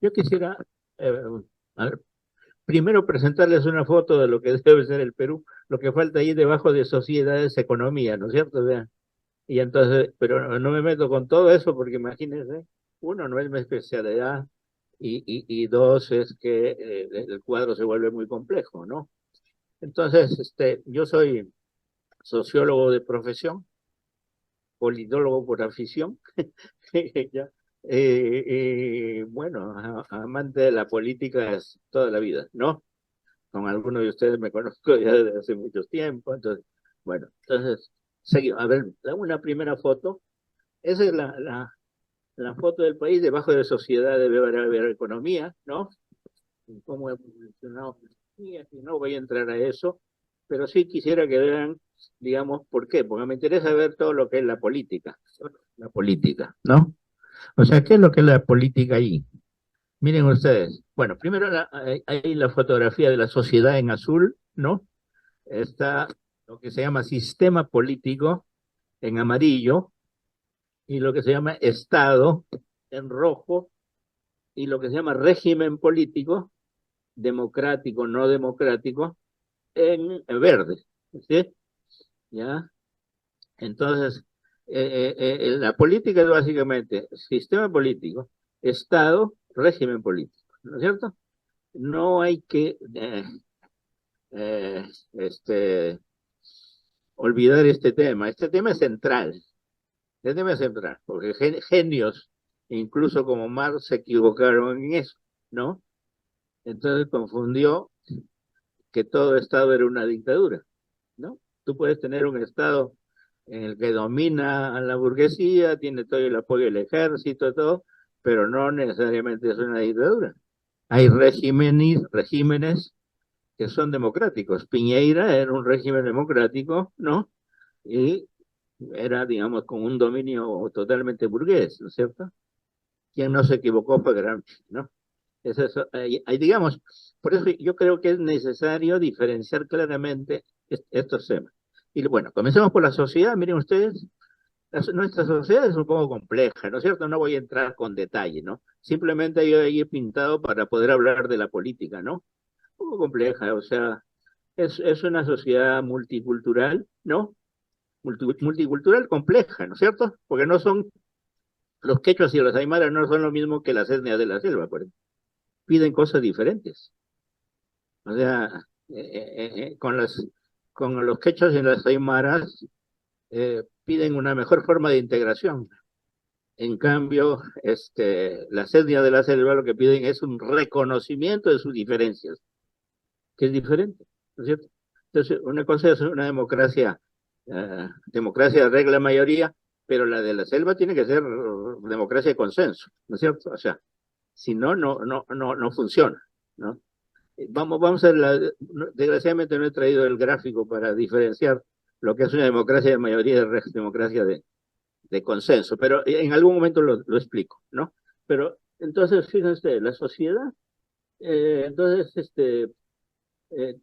Yo quisiera, eh, a ver, primero presentarles una foto de lo que debe ser el Perú, lo que falta ahí debajo de sociedades, economía, ¿no es cierto? Vean. Y entonces, pero no me meto con todo eso porque imagínense, uno, no es mi especialidad y dos, es que el cuadro se vuelve muy complejo, ¿no? Entonces, yo soy sociólogo de profesión, politólogo por afición, ya, bueno, amante de la política es toda la vida, ¿no? Con algunos de ustedes me conozco ya desde hace mucho tiempo, entonces, bueno, entonces, seguimos. A ver, una primera foto. Esa es la foto del país, debajo de sociedad debe haber economía, ¿no? Cómo hemos mencionado, y aquí no voy a entrar a eso, pero sí quisiera que vean, digamos, ¿por qué? Porque me interesa ver todo lo que es la política, ¿no? O sea, ¿qué es lo que es la política ahí? Miren ustedes, bueno, primero hay la fotografía de la sociedad en azul, ¿no? Está lo que se llama sistema político en amarillo y lo que se llama Estado en rojo y lo que se llama régimen político, democrático, no democrático, en verde. ¿Sí? ¿Ya? Entonces, la política es básicamente sistema político, Estado, régimen político, ¿no es cierto? No hay que eh, este, olvidar este tema. Este tema es central. Este tema es central, porque genios, incluso como Marx, se equivocaron en eso, ¿no? Entonces confundió que todo Estado era una dictadura, ¿no? Tú puedes tener un Estado en el que domina a la burguesía, tiene todo el apoyo del ejército, todo, pero no necesariamente es una dictadura. Hay regímenes que son democráticos. Piñeira era un régimen democrático, ¿no? Y era, digamos, con un dominio totalmente burgués, ¿no es cierto? Quien no se equivocó fue Gramsci, ¿no? Es eso, digamos, por eso yo creo que es necesario diferenciar claramente estos temas. Y bueno, comencemos por la sociedad. Miren ustedes, nuestra sociedad es un poco compleja, ¿no es cierto? No voy a entrar con detalle, ¿no? Simplemente yo ahí he pintado para poder hablar de la política, ¿no? Un poco compleja, o sea, es una sociedad multicultural, ¿no? Multicultural compleja, ¿no es cierto? Porque no son, los quechuas y los aymaras no son lo mismo que las etnias de la selva, por ejemplo. Piden cosas diferentes. O sea, con los quechos y las aymaras piden una mejor forma de integración. En cambio, las etnias de la selva lo que piden es un reconocimiento de sus diferencias, que es diferente, ¿no es cierto? Entonces, una cosa es una democracia, democracia de regla mayoría, pero la de la selva tiene que ser democracia de consenso, ¿no es cierto? O sea, si no, no funciona, ¿no? Vamos a desgraciadamente no he traído el gráfico para diferenciar lo que es una democracia de mayoría de democracia de consenso, pero en algún momento lo explico, ¿no? Pero entonces, fíjense, la sociedad, entonces, eh,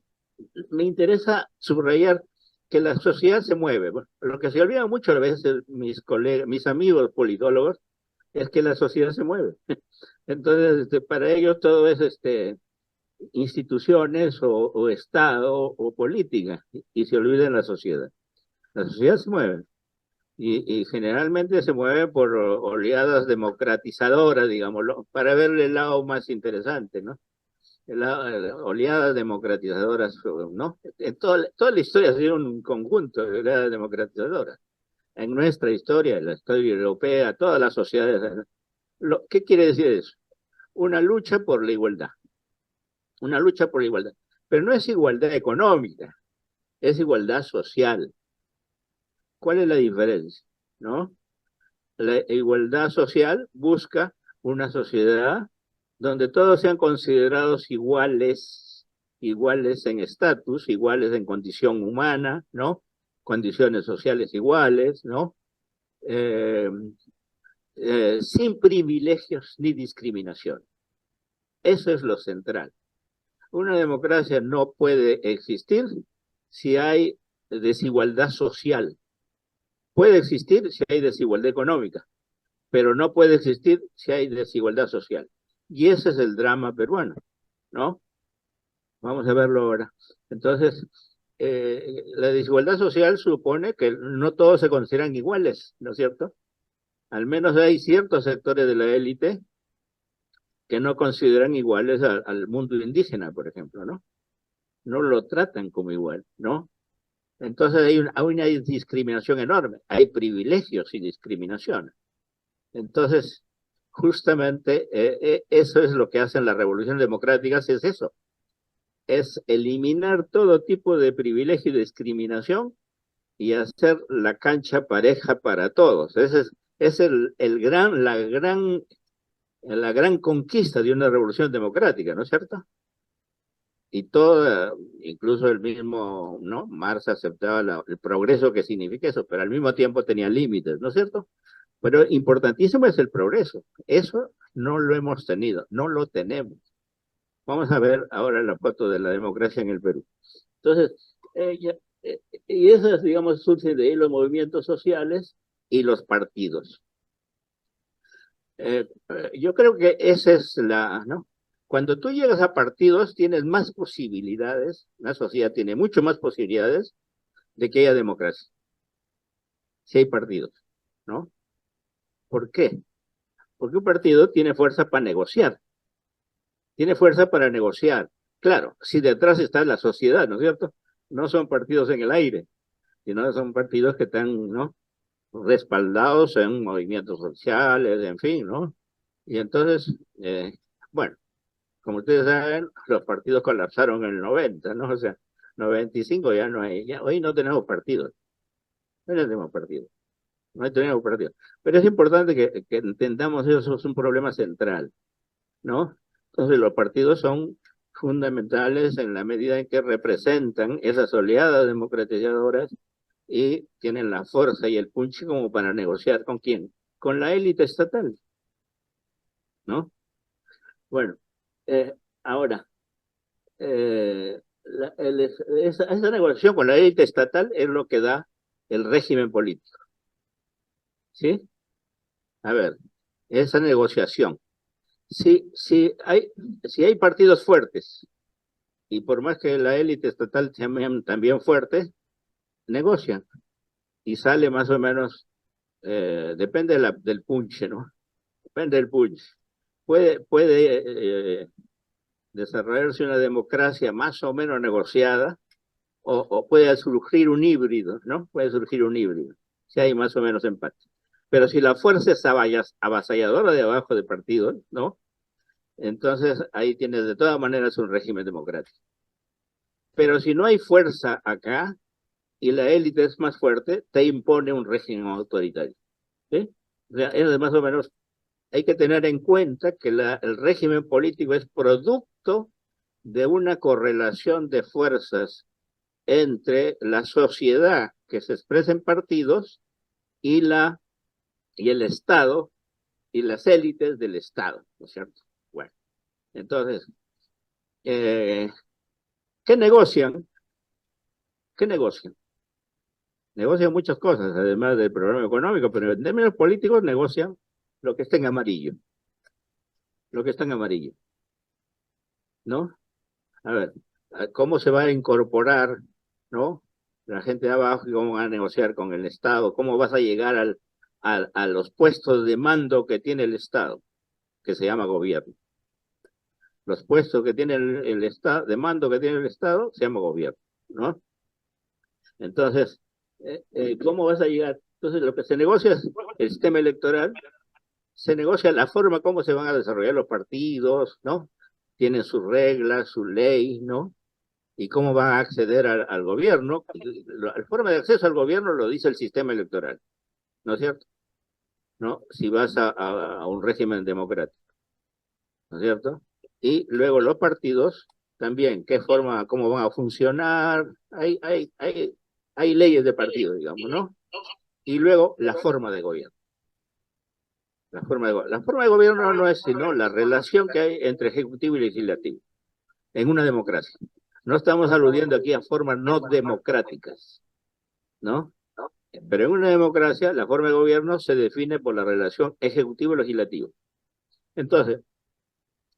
me interesa subrayar que la sociedad se mueve. Bueno, lo que se olvida mucho a veces mis colegas, mis amigos politólogos, es que la sociedad se mueve. Entonces, para ellos todo es instituciones o Estado o política y se olvida la sociedad. La sociedad se mueve y generalmente se mueve por oleadas democratizadoras, digámoslo, para ver el lado más interesante, ¿no? Oleadas democratizadoras, ¿no? En toda la historia ha sido un conjunto de oleadas democratizadoras. En nuestra historia, en la historia europea, todas las sociedades. ¿Qué quiere decir eso? Una lucha por la igualdad, una lucha por la igualdad. Pero no es igualdad económica, es igualdad social. ¿Cuál es la diferencia? ¿No? La igualdad social busca una sociedad donde todos sean considerados iguales, iguales en estatus, iguales en condición humana, ¿no? Condiciones sociales iguales, ¿no? Eh, sin privilegios ni discriminación. Eso es lo central. Una democracia no puede existir si hay desigualdad social. Puede existir si hay desigualdad económica, pero no puede existir si hay desigualdad social. Y ese es el drama peruano, ¿no? Vamos a verlo ahora. Entonces, la desigualdad social supone que no todos se consideran iguales, ¿no es cierto? Al menos hay ciertos sectores de la élite que no consideran iguales al mundo indígena, por ejemplo, ¿no? No lo tratan como igual, ¿no? Entonces hay una discriminación enorme, hay privilegios y discriminación. Entonces, justamente eso es lo que hacen las revoluciones democráticas, es eso, es eliminar todo tipo de privilegio y discriminación y hacer la cancha pareja para todos. Ese es la gran conquista de una revolución democrática, ¿no es cierto? Y todo, incluso el mismo, ¿no? Marx aceptaba el progreso que significa eso, pero al mismo tiempo tenía límites, ¿no es cierto? Pero importantísimo es el progreso. Eso no lo hemos tenido, no lo tenemos. Vamos a ver ahora la foto de la democracia en el Perú. Entonces, y esas, digamos, surgen de ahí los movimientos sociales y los partidos. Yo creo que esa es ¿no? Cuando tú llegas a partidos, tienes más posibilidades, la sociedad tiene mucho más posibilidades de que haya democracia, si hay partidos, ¿no? ¿Por qué? Porque un partido tiene fuerza para negociar, tiene fuerza para negociar. Claro, si detrás está la sociedad, ¿no es cierto? No son partidos en el aire, sino son partidos que están, ¿no? Respaldados en movimientos sociales, en fin, ¿no? Y entonces, bueno, como ustedes saben, los partidos colapsaron en el 90, ¿no? O sea, 95 ya no hay, ya, hoy no tenemos partidos, hoy no tenemos partidos, no tenemos partidos. Pero es importante que entendamos eso, es un problema central, ¿no? Entonces los partidos son fundamentales en la medida en que representan esas oleadas democratizadoras y tienen la fuerza y el punch como para negociar con quién, con la élite estatal, ¿no? Bueno, eh, ahora, esa negociación con la élite estatal es lo que da el régimen político, ¿sí? A ver, esa negociación. Si, si, hay, si hay partidos fuertes, y por más que la élite estatal sea también fuerte, negocian y sale más o menos, depende del punch, ¿no? Depende del punch. Puede desarrollarse una democracia más o menos negociada, o puede surgir un híbrido, ¿no? Puede surgir un híbrido, si hay más o menos empate. Pero si la fuerza es avasalladora de abajo de partidos, ¿no? Entonces ahí tienes de todas maneras un régimen democrático. Pero si no hay fuerza acá y la élite es más fuerte, te impone un régimen autoritario, ¿sí? O sea, es más o menos, hay que tener en cuenta que el régimen político es producto de una correlación de fuerzas entre la sociedad que se expresa en partidos y, y el Estado y las élites del Estado, ¿no es cierto? Bueno, entonces, eh, ¿qué negocian? ¿Qué negocian? Negocian muchas cosas, además del programa económico, pero en términos políticos negocian lo que está en amarillo, lo que está en amarillo, ¿no? A ver, ¿cómo se va a incorporar, ¿no? La gente de abajo y cómo van a negociar con el Estado, cómo vas a llegar a los puestos de mando que tiene el Estado, que se llama gobierno. Los puestos que tiene el Estado, de mando que tiene el Estado, se llama gobierno, ¿no? Entonces, ¿cómo vas a llegar? Entonces, lo que se negocia es el sistema electoral, se negocia la forma como se van a desarrollar los partidos, ¿no? Tienen sus reglas, su ley, ¿no? Y cómo van a acceder al gobierno. La forma de acceso al gobierno lo dice el sistema electoral, ¿no es cierto? ¿No? Si vas a un régimen democrático, ¿no es cierto? Y luego los partidos también, qué forma, cómo van a funcionar, hay leyes de partido, digamos, ¿no? Y luego la forma de gobierno. La forma de gobierno no es sino la relación que hay entre ejecutivo y legislativo en una democracia. No estamos aludiendo aquí a formas no democráticas, ¿no? Pero en una democracia la forma de gobierno se define por la relación ejecutivo-legislativo. Entonces,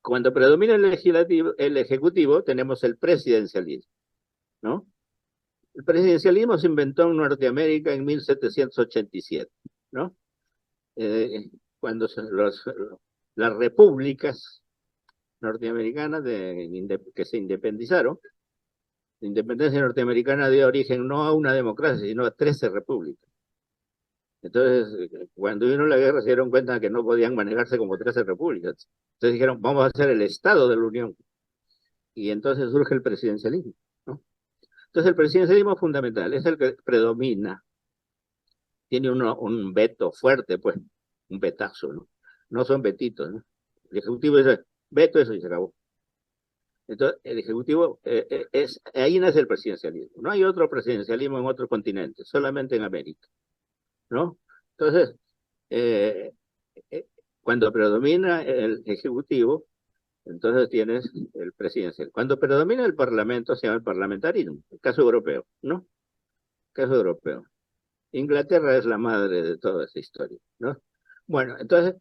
Cuando predomina el legislativo, el ejecutivo, tenemos el presidencialismo, ¿no? El presidencialismo se inventó en Norteamérica en 1787, ¿no? Eh, cuando las repúblicas norteamericanas que se independizaron, la independencia norteamericana dio origen no a una democracia, sino a 13 repúblicas. Entonces, cuando vino la guerra, se dieron cuenta que no podían manejarse como 13 repúblicas. Entonces dijeron, vamos a hacer el Estado de la Unión. Y entonces surge el presidencialismo, ¿no? Entonces, el presidencialismo es fundamental, es el que predomina. Tiene un veto fuerte, pues, un vetazo, ¿no? No son vetitos, ¿no? El Ejecutivo dice, veto eso y se acabó. Entonces, el Ejecutivo ahí nace el presidencialismo. No hay otro presidencialismo en otro continente, solamente en América, ¿no? Entonces, eh, eh, cuando predomina el Ejecutivo, entonces tienes el presidencial. Cuando predomina el Parlamento, se llama el parlamentarismo, el caso europeo, ¿no? El caso europeo. Inglaterra es la madre de toda esa historia, ¿no? Bueno, entonces,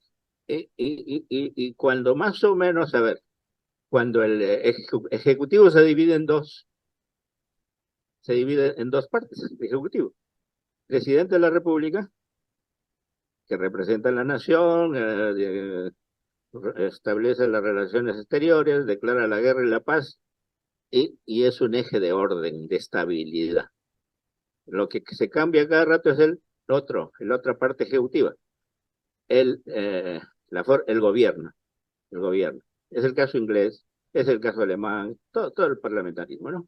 y cuando más o menos, a ver, cuando el Ejecutivo se divide en dos partes, el Ejecutivo. Presidente de la República, que representa a la nación, establece las relaciones exteriores, declara la guerra y la paz, y es un eje de orden, de estabilidad. Lo que se cambia cada rato es la otra parte ejecutiva, el, eh, el gobierno, el gobierno. Es el caso inglés, es el caso alemán, todo el parlamentarismo, ¿no?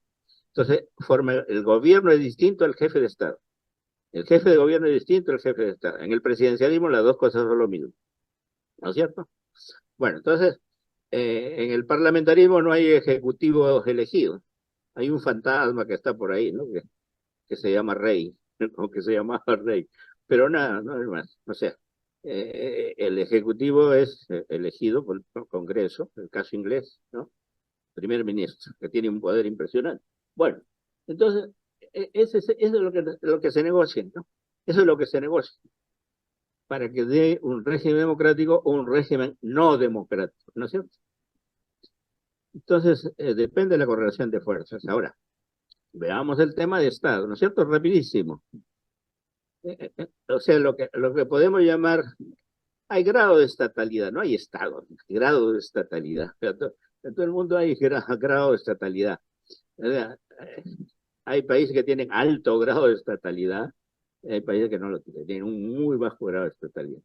Entonces, el gobierno es distinto al jefe de Estado. El jefe de gobierno es distinto al jefe de Estado. En el presidencialismo las dos cosas son lo mismo, ¿no es cierto? Bueno, entonces, en el parlamentarismo no hay ejecutivos elegidos. Hay un fantasma que está por ahí, ¿no? Que se llama rey, o que se llamaba rey. Pero nada, no es más. O sea, el ejecutivo es elegido por el Congreso, el caso inglés, ¿no? Primer ministro, que tiene un poder impresionante. Bueno, entonces, eso es lo que se negocia, ¿no? Eso es lo que se negocia para que dé un régimen democrático o un régimen no democrático, ¿no es cierto? Entonces, depende de la correlación de fuerzas. Ahora, veamos el tema de Estado, ¿no es cierto? Rapidísimo. O sea, lo que podemos llamar, hay grado de estatalidad, no hay Estado, hay grado de estatalidad. En todo el mundo hay grado de estatalidad. Hay países que tienen alto grado de estatalidad, hay países que no lo tienen, tienen un muy bajo grado de estatalidad.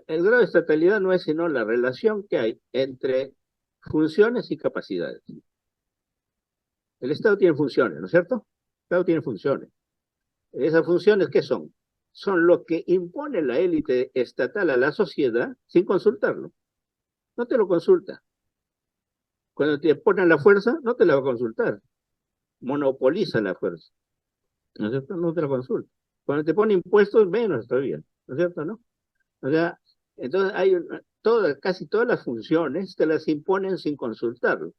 El grado de estatalidad no es sino la relación que hay entre funciones y capacidades. El Estado tiene funciones, ¿no es cierto? El Estado tiene funciones. ¿Esas funciones qué son? Son lo que impone la élite estatal a la sociedad sin consultarlo. No te lo consulta. Cuando te ponen la fuerza, no te la va a consultar. Monopoliza la fuerza. ¿No es cierto? No te la consulta. Cuando te pone impuestos, menos todavía. ¿No es cierto? ¿No? O sea, entonces casi todas las funciones te las imponen sin consultarlo.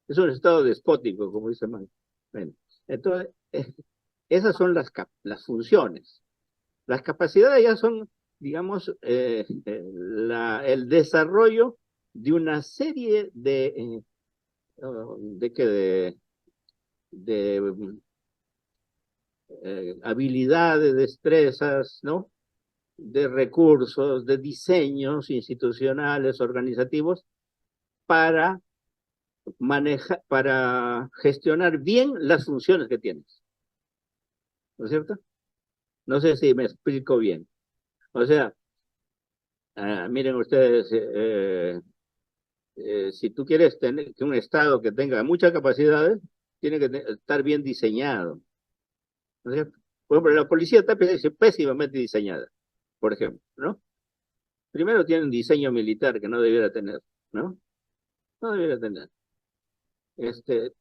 Es un estado despótico, como dice Marx. Bueno, entonces, esas son las funciones. Las capacidades ya son, digamos, el desarrollo de una serie de habilidades, destrezas, ¿no? De recursos, de diseños institucionales, organizativos, para para gestionar bien las funciones que tienes. ¿No es cierto? No sé si me explico bien. O sea, miren ustedes, si tú quieres tener un Estado que tenga muchas capacidades, tiene que estar bien diseñado. ¿No es cierto? Por ejemplo, la policía está pésimamente diseñada, por ejemplo, ¿no? Primero tiene un diseño militar que no debiera tener, ¿no? No debiera tener.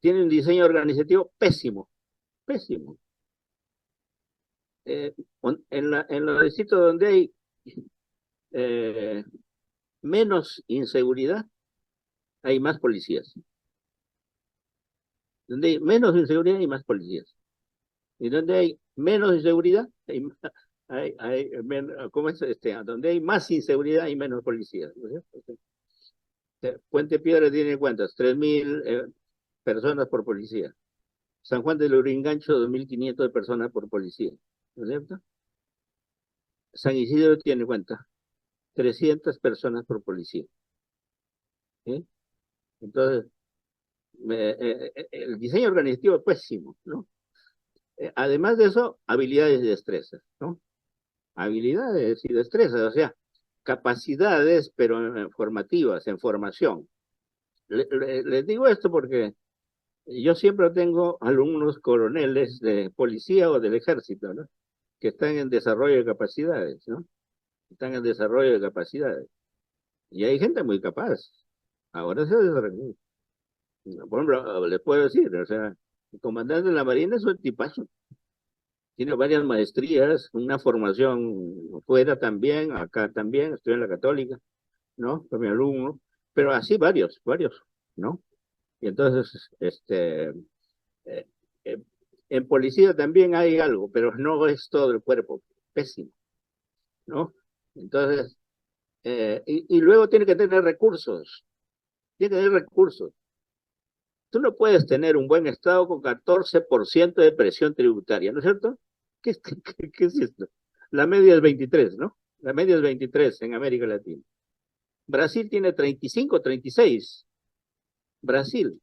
Tiene un diseño organizativo pésimo, pésimo. Eh, en los distritos donde hay eh, menos inseguridad, hay más policías. Donde hay menos inseguridad, hay más policías. Y donde hay menos inseguridad, ¿cómo es? Donde hay más inseguridad, hay menos policías. ¿No? Puente Piedra tiene ¿cuántas? 3.000 personas por policía. San Juan de Lurigancho, 2.500 personas por policía. ¿No es cierto? San Isidro tiene ¿cuántas? 300 personas por policía. ¿Sí? Entonces, el diseño organizativo es pésimo, ¿no? Además de eso, habilidades y destrezas, ¿no? Habilidades y destrezas, o sea, capacidades, pero formativas, en formación. Les digo esto porque yo siempre tengo alumnos coroneles de policía o del ejército, ¿no? Que están en desarrollo de capacidades, ¿no? Están en desarrollo de capacidades. Y hay gente muy capaz. Ahora se desarrolla. Por ejemplo, les puedo decir, o sea, el comandante de la Marina es un tipazo. Tiene varias maestrías, una formación fuera también, acá también, estoy en la Católica, ¿no? Fue mi alumno, pero así varios, ¿no? Y entonces, eh, eh, en policía también hay algo, pero no es todo el cuerpo, pésimo, ¿no? Entonces, y luego tiene que tener recursos, tiene que tener recursos. Tú no puedes tener un buen Estado con 14% de presión tributaria, ¿no es cierto? ¿Qué es esto? La media es 23, ¿no? La media es 23 en América Latina. Brasil tiene 35, 36. Brasil.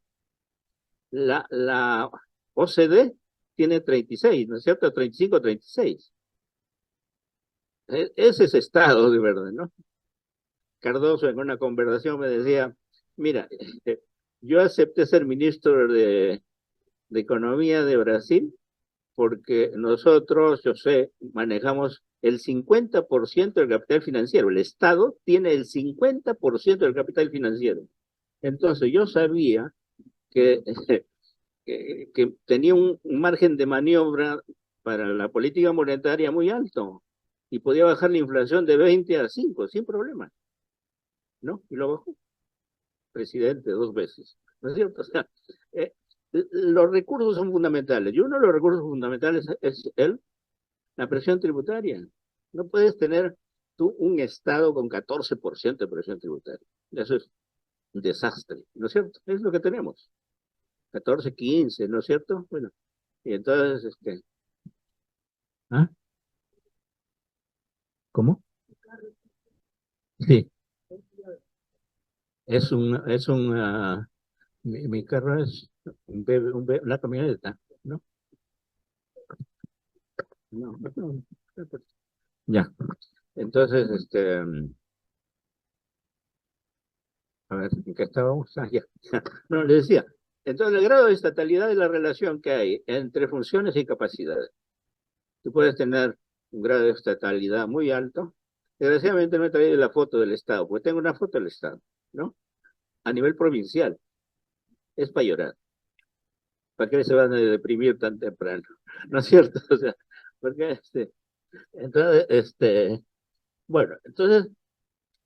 La OCDE tiene 36, ¿no es cierto? 35, 36. Ese es Estado de verdad, ¿no? Cardoso en una conversación me decía, mira, yo acepté ser ministro de Economía de Brasil porque nosotros, yo sé, manejamos el 50% del capital financiero. El Estado tiene el 50% del capital financiero. Entonces yo sabía que, que tenía un margen de maniobra para la política monetaria muy alto y podía bajar la inflación de 20 a 5 sin problema, ¿no? Y lo bajó, presidente 2 veces, ¿no es cierto? O sea, eh, los recursos son fundamentales y uno de los recursos fundamentales es la presión tributaria. No puedes tener tú un Estado con 14% de presión tributaria. Eso es un desastre, ¿no es cierto? Es lo que tenemos. 14, 15, ¿no es cierto? Bueno, y entonces, ¿ah? ¿Cómo? Sí, mi carro es una camioneta, ¿no? No. Ya, entonces, a ver, ¿en qué estábamos? Ah, ya. No, le decía, entonces el grado de estatalidad es la relación que hay entre funciones y capacidades. Tú puedes tener un grado de estatalidad muy alto. Desgraciadamente no he traído la foto del Estado, porque tengo una foto del Estado, ¿no? A nivel provincial, es para llorar. ¿Para qué se van a deprimir tan temprano? ¿No es cierto? O sea, porque entonces, bueno, entonces,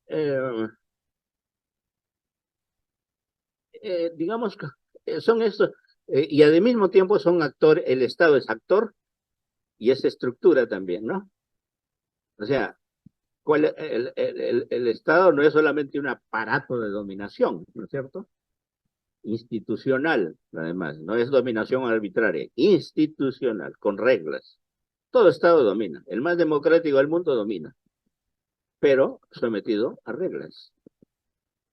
eh, digamos que son estos, y al mismo tiempo son actor, el Estado es actor y es estructura también, ¿no? O sea, el Estado no es solamente un aparato de dominación, ¿no es cierto? Institucional, además, no es dominación arbitraria, institucional, con reglas. Todo Estado domina, el más democrático del mundo domina, pero sometido a reglas,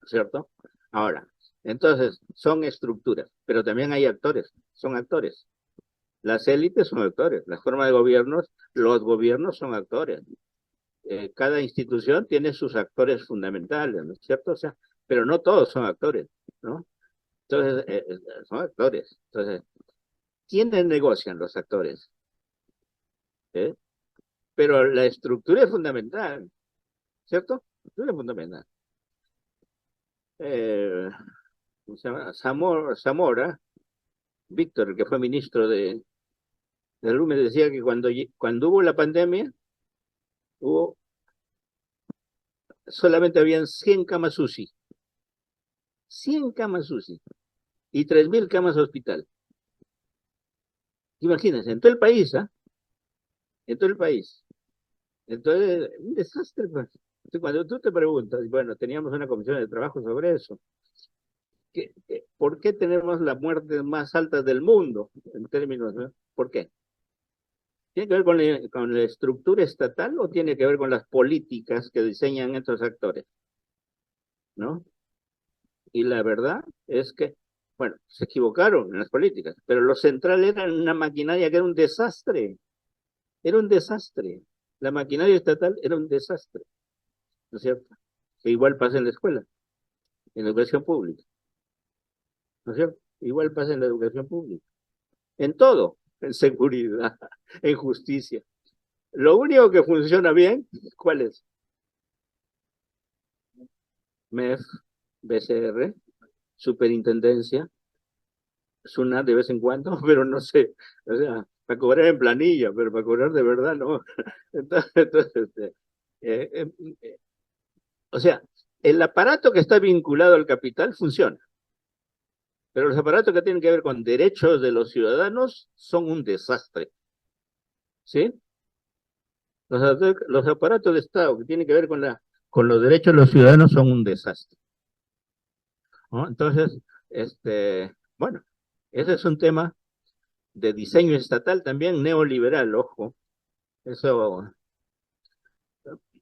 ¿no es cierto? Ahora, entonces, son estructuras, pero también hay actores, son actores. Las élites son actores, las formas de gobiernos, los gobiernos son actores. Cada institución tiene sus actores fundamentales, ¿no es cierto? O sea, pero no todos son actores, ¿no? Entonces, son actores. Entonces, ¿quiénes negocian los actores? ¿Eh? Pero la estructura es fundamental, ¿cierto? La estructura es fundamental. Eh, ¿Cómo se llama? Zamora, Víctor, que fue ministro de Salud, me decía que cuando hubo la pandemia, hubo, solamente habían 100 camas UCI, 100 camas UCI y 3.000 camas hospital. Imagínense, en todo el país, ¿ah? En todo el país. Entonces, un desastre, pues. Cuando tú te preguntas, bueno, teníamos una comisión de trabajo sobre eso, ¿por qué tenemos la muerte más alta del mundo en términos, ¿no? ¿Por qué? ¿Tiene que ver con la estructura estatal o tiene que ver con las políticas que diseñan estos actores? ¿No? Y la verdad es que, bueno, se equivocaron en las políticas, pero lo central era una maquinaria que era un desastre, era un desastre. La maquinaria estatal era un desastre, ¿no es cierto? Que igual pasa en la escuela, en la educación pública, ¿no es cierto? Igual pasa en la educación pública, en todo, en seguridad, en justicia. Lo único que funciona bien, ¿cuál es? MEF, BCR, Superintendencia, SUNAT de vez en cuando, pero no sé, o sea, para cobrar en planilla, pero para cobrar de verdad no. Entonces eh, eh, eh, o sea, el aparato que está vinculado al capital funciona, pero los aparatos que tienen que ver con derechos de los ciudadanos son un desastre, ¿sí? Los aparatos de Estado que tienen que ver con los derechos de los ciudadanos son un desastre, ¿no? Entonces, bueno, ese es un tema de diseño estatal también neoliberal, ojo, eso,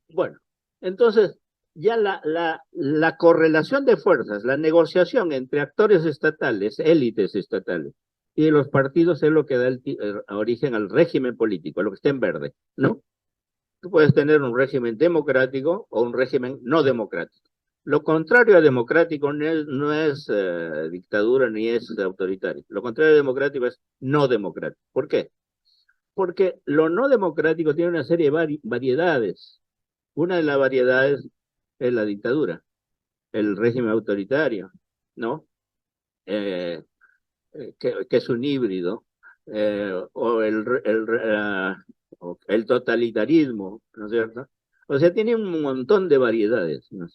bueno, entonces ya la correlación de fuerzas, la negociación entre actores estatales, élites estatales, y los partidos es lo que da el origen al régimen político, a lo que está en verde, ¿no? Tú puedes tener un régimen democrático o un régimen no democrático. Lo contrario a democrático no es dictadura ni es autoritario. Lo contrario a democrático es no democrático. ¿Por qué? Porque lo no democrático tiene una serie de variedades. Una de las variedades es la dictadura, el régimen autoritario, ¿no? Eh, que es un híbrido, o el totalitarismo, ¿no es cierto? O sea, tiene un montón de variedades, ¿no?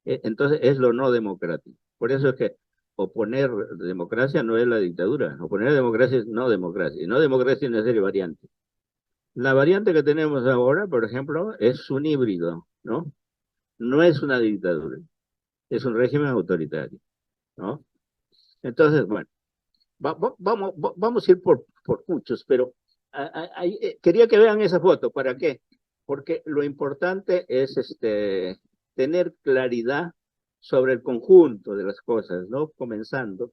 Entonces es lo no democrático. Por eso es que oponer democracia no es la dictadura, oponer democracia es no democracia, y no democracia es una serie de variantes. La variante que tenemos ahora, por ejemplo, es un híbrido, ¿no? No es una dictadura, es un régimen autoritario, ¿no? Entonces, bueno, vamos a ir por muchos, pero quería que vean esa foto. ¿Para qué? Porque lo importante es tener claridad sobre el conjunto de las cosas, ¿no? Comenzando,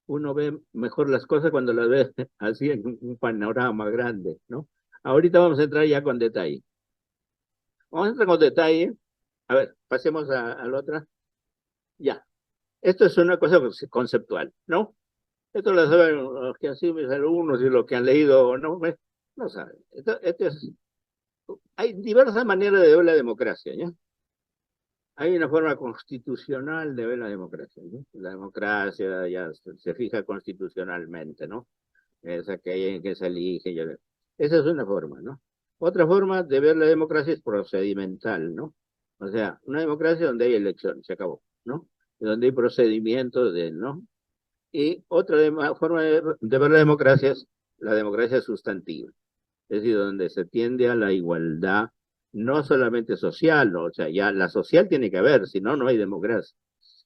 uno ve mejor las cosas cuando las ve así en un panorama grande, ¿no? Ahorita vamos a entrar ya con detalle. Vamos a entrar con detalle. A ver, pasemos a la otra. Ya. Esto es una cosa conceptual, ¿no? Esto lo saben los que han sido mis alumnos y los que han leído o no, no saben. Hay diversas maneras de ver la democracia, ¿ya? Hay una forma constitucional de ver la democracia, ¿no? La democracia ya se fija constitucionalmente, ¿no? Esa que se elige. Esa es una forma, ¿no? Otra forma de ver la democracia es procedimental, ¿no? O sea, una democracia donde hay elecciones, se acabó, ¿no? Donde hay procedimientos ¿no? Y otra forma de ver la democracia es la democracia sustantiva, es decir, donde se tiende a la igualdad, no solamente social, ¿no? O sea, ya la social tiene que haber, si no, no hay democracia.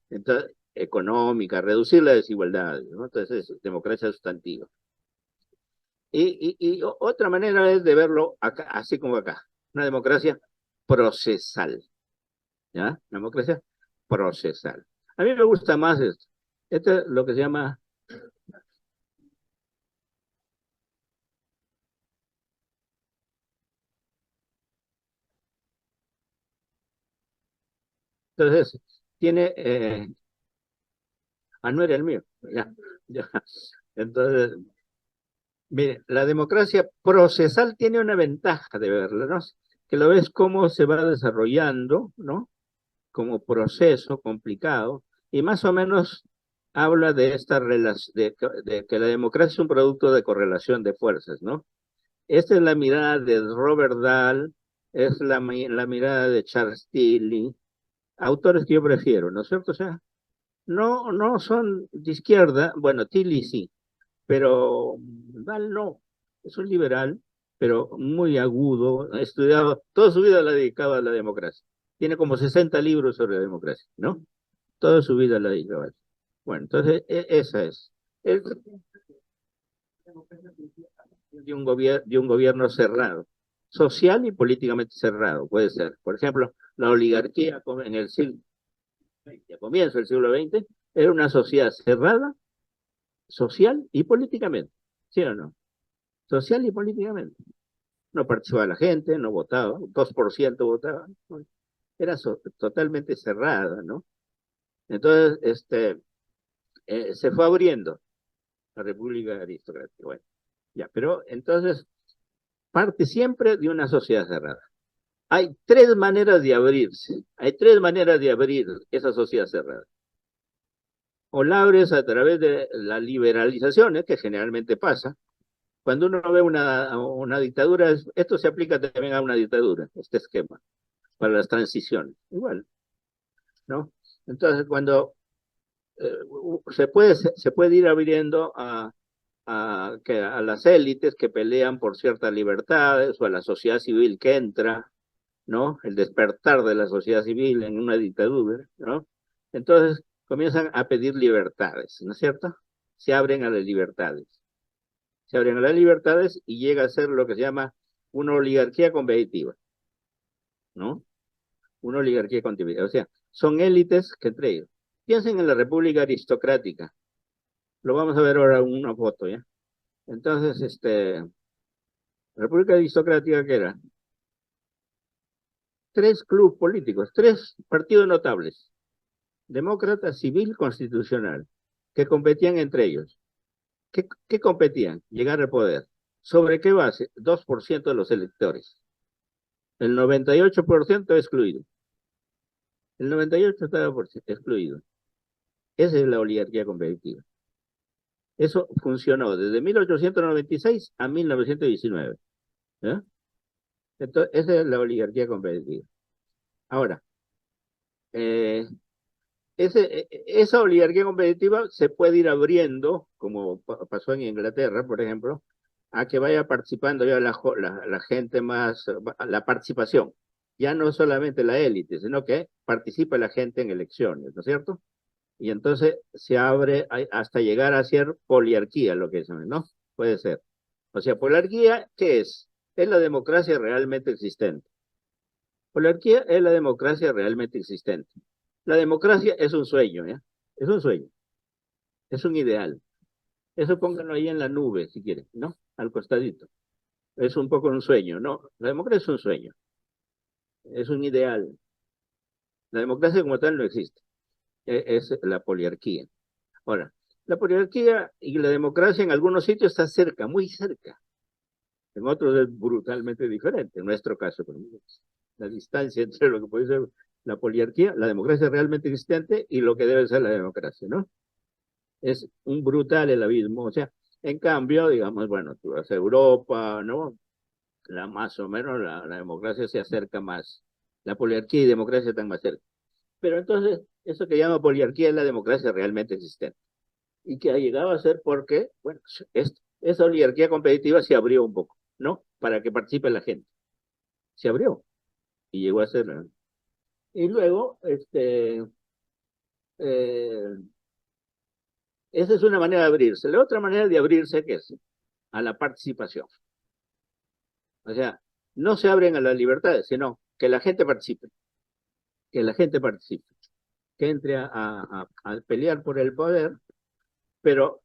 Entonces, económica, reducir la desigualdad, ¿no? Entonces es democracia sustantiva. Y otra manera es de verlo acá, así como acá, una democracia procesal, ¿ya? Una democracia procesal. A mí me gusta más esto. Esto es lo que se llama. Entonces, tiene, no era el mío, ya, ya. Entonces, mire, la democracia procesal tiene una ventaja de verla, ¿no? Que lo ves cómo se va desarrollando, ¿no? Como proceso complicado, y más o menos habla de esta relación, de que la democracia es un producto de correlación de fuerzas, ¿no? Esta es la mirada de Robert Dahl, es la mirada de Charles Tilly, autores que yo prefiero, ¿no es cierto? O sea, no son de izquierda, bueno, Tilly sí, pero Dahl no, es un liberal, pero muy agudo, ha estudiado, toda su vida la dedicaba a la democracia. Tiene como 60 libros sobre la democracia, ¿no? Toda su vida la dedicó a eso. Bueno, entonces, esa es. Es de un gobierno cerrado, social y políticamente cerrado, puede ser. Por ejemplo, la oligarquía en el siglo XX, a comienzo del siglo XX, era una sociedad cerrada, social y políticamente. ¿Sí o no? Social y políticamente. No participaba la gente, no votaba, 2% votaba. Era totalmente cerrada, ¿no? Entonces, se fue abriendo la República Aristocrática. Bueno, ya, pero entonces parte siempre de una sociedad cerrada. Hay tres maneras de abrirse, hay tres maneras de abrir esa sociedad cerrada. O la abres a través de las liberalizaciones, que generalmente pasa. Cuando uno ve una dictadura, esto se aplica también a una dictadura, este esquema, para las transiciones, igual, ¿no? Entonces, cuando se puede ir abriendo a las élites que pelean por ciertas libertades o a la sociedad civil que entra, ¿no? El despertar de la sociedad civil en una dictadura, ¿no? Entonces comienzan a pedir libertades, ¿no es cierto? Se abren a las libertades. Se abren a las libertades y llega a ser lo que se llama una oligarquía competitiva, ¿no? Una oligarquía competitiva. O sea, son élites que entre ellos. Piensen en la República Aristocrática. Lo vamos a ver ahora en una foto, ¿ya? Entonces, República Aristocrática, ¿qué era? Tres clubes políticos, tres partidos notables, demócrata, civil, constitucional, que competían entre ellos. ¿Qué competían? Llegar al poder. ¿Sobre qué base? 2% de los electores. El 98% excluido. El 98% estaba excluido. Esa es la oligarquía competitiva. Eso funcionó desde 1896 a 1919. ¿Eh? Entonces, esa es la oligarquía competitiva. Ahora, eh, esa oligarquía competitiva se puede ir abriendo, como pasó en Inglaterra, por ejemplo, a que vaya participando ya la gente más, la participación. Ya no solamente la élite, sino que participa la gente en elecciones, ¿no es cierto? Y entonces se abre hasta llegar a ser poliarquía, lo que es, ¿no? Puede ser. O sea, poliarquía, ¿qué es? Es la democracia realmente existente. Poliarquía es la democracia realmente existente. La democracia es un sueño, ¿ya? Es un sueño, es un ideal. Eso pónganlo ahí en la nube, si quieren, ¿no? Al costadito. Es un poco un sueño, ¿no? La democracia es un sueño, es un ideal. La democracia como tal no existe, es la poliarquía. Ahora, la poliarquía y la democracia en algunos sitios está cerca, muy cerca. En otros es brutalmente diferente. En nuestro caso, por ejemplo, la distancia entre lo que puede ser la poliarquía, la democracia realmente existente y lo que debe ser la democracia, ¿no? Es un brutal el abismo. O sea, en cambio, digamos, bueno, tú vas a Europa, ¿no? Más o menos la democracia se acerca más. La poliarquía y democracia están más cerca. Pero entonces, eso que llama poliarquía es la democracia realmente existente. Y que ha llegado a ser porque, bueno, esa oligarquía competitiva se abrió un poco, ¿no? Para que participe la gente. Se abrió y llegó a ser. ¿No? Y luego, eh, esa es una manera de abrirse. La otra manera de abrirse, ¿qué es? A la participación. O sea, no se abren a las libertades, sino que la gente participe, que la gente participe, que entre a pelear por el poder, pero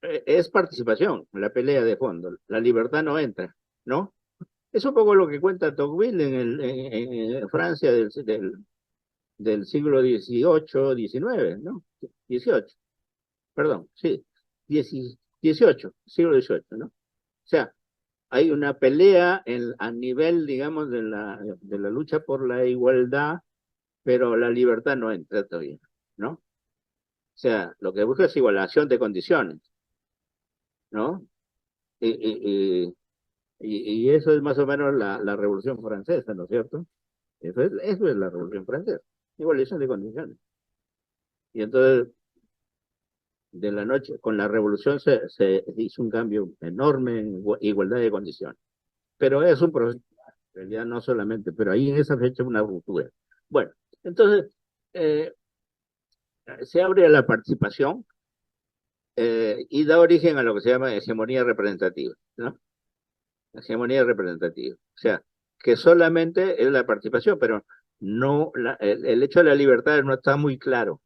es participación, la pelea de fondo, la libertad no entra, ¿no? Es un poco lo que cuenta Tocqueville en Francia del siglo XVIII, XIX, ¿no? 18, perdón, sí, 18, siglo XVIII, ¿no? O sea, hay una pelea a nivel, digamos, de la lucha por la igualdad, pero la libertad no entra todavía, ¿no? O sea, lo que busca es igualación de condiciones, ¿no? Y, y, y eso es más o menos la Revolución Francesa, ¿no es cierto? Eso es la Revolución Francesa, igualación de condiciones. Y entonces, de la noche, con la Revolución se hizo un cambio enorme en igualdad de condiciones. Pero es un proceso realidad no solamente, pero ahí en esa fecha una ruptura. Bueno, entonces eh, se abre a la participación y da origen a lo que se llama hegemonía representativa, ¿no? Hegemonía representativa. O sea, que solamente es la participación, pero no el hecho de la libertad no está muy claro,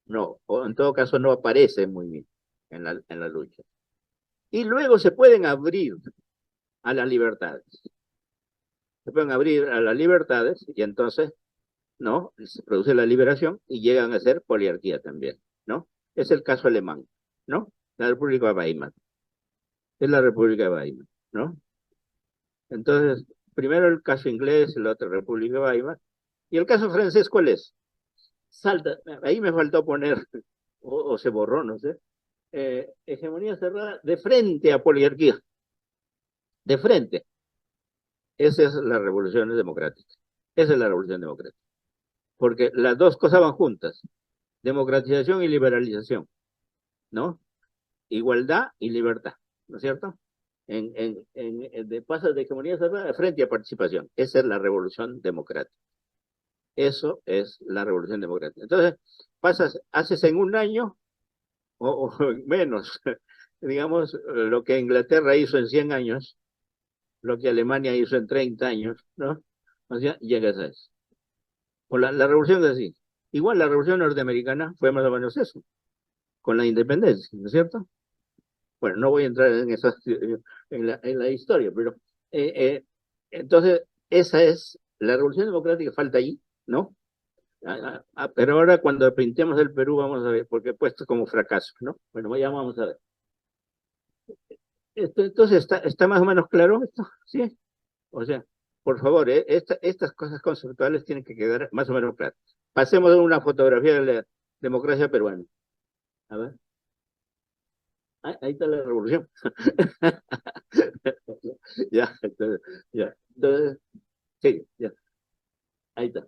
no, o en todo caso no aparece muy bien en la lucha. Y luego se pueden abrir a las libertades. Se pueden abrir a las libertades y entonces, ¿no? Se produce la liberación y llegan a ser poliarquía también, ¿no? Es el caso alemán, ¿no? La República de Weimar. Es la República de Weimar, ¿no? Entonces, primero el caso inglés, el otro República de Weimar. ¿Y el caso francés cuál es? Salta, ahí me faltó poner, o se borró, no sé, hegemonía cerrada de frente a poliarquía, de frente. Esa es la revolución democrática. Esa es la revolución democrática. Porque las dos cosas van juntas, democratización y liberalización, ¿no? Igualdad y libertad, ¿no es cierto? De pasas de hegemonía cerrada de frente a participación. Esa es la revolución democrática. Eso es la revolución democrática. Entonces, haces en un año o menos, digamos, lo que Inglaterra hizo en 100 años, lo que Alemania hizo en 30 años, ¿no? O sea, llegas a eso. Por la revolución es así. Igual la revolución norteamericana fue más o menos eso, con la independencia, ¿no es cierto? Bueno, no voy a entrar en esa, en la historia, pero entonces esa es la revolución democrática, falta ahí, ¿no? Pero ahora cuando pintemos el Perú vamos a ver, porque he puesto como fracaso, ¿no? Bueno, ya vamos a ver. Entonces, ¿está más o menos claro esto? ¿Sí? O sea, por favor, estas cosas conceptuales tienen que quedar más o menos claras. Pasemos a una fotografía de la democracia peruana. A ver, ahí está la revolución. Ya, entonces, ya. Entonces, sí, ya, ahí está.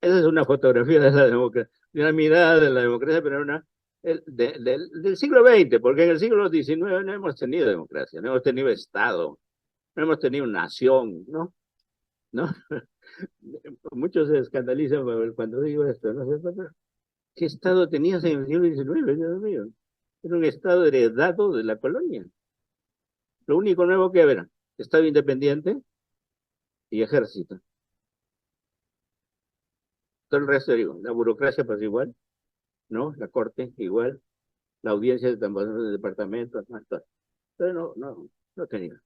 Esa es una fotografía de la democracia, de una mirada de la democracia peruana del siglo XX, porque en el siglo XIX no hemos tenido democracia, no hemos tenido Estado, no hemos tenido nación, ¿no? ¿No? Muchos se escandalizan cuando digo esto, ¿no? ¿Qué Estado tenías en el siglo XIX, Dios mío? Era un Estado heredado de la colonia. Lo único nuevo que era Estado independiente y ejército. Todo el resto, digo, la burocracia pues igual, ¿no? La corte igual, la audiencia de departamentos, más todo. Pero no tenía.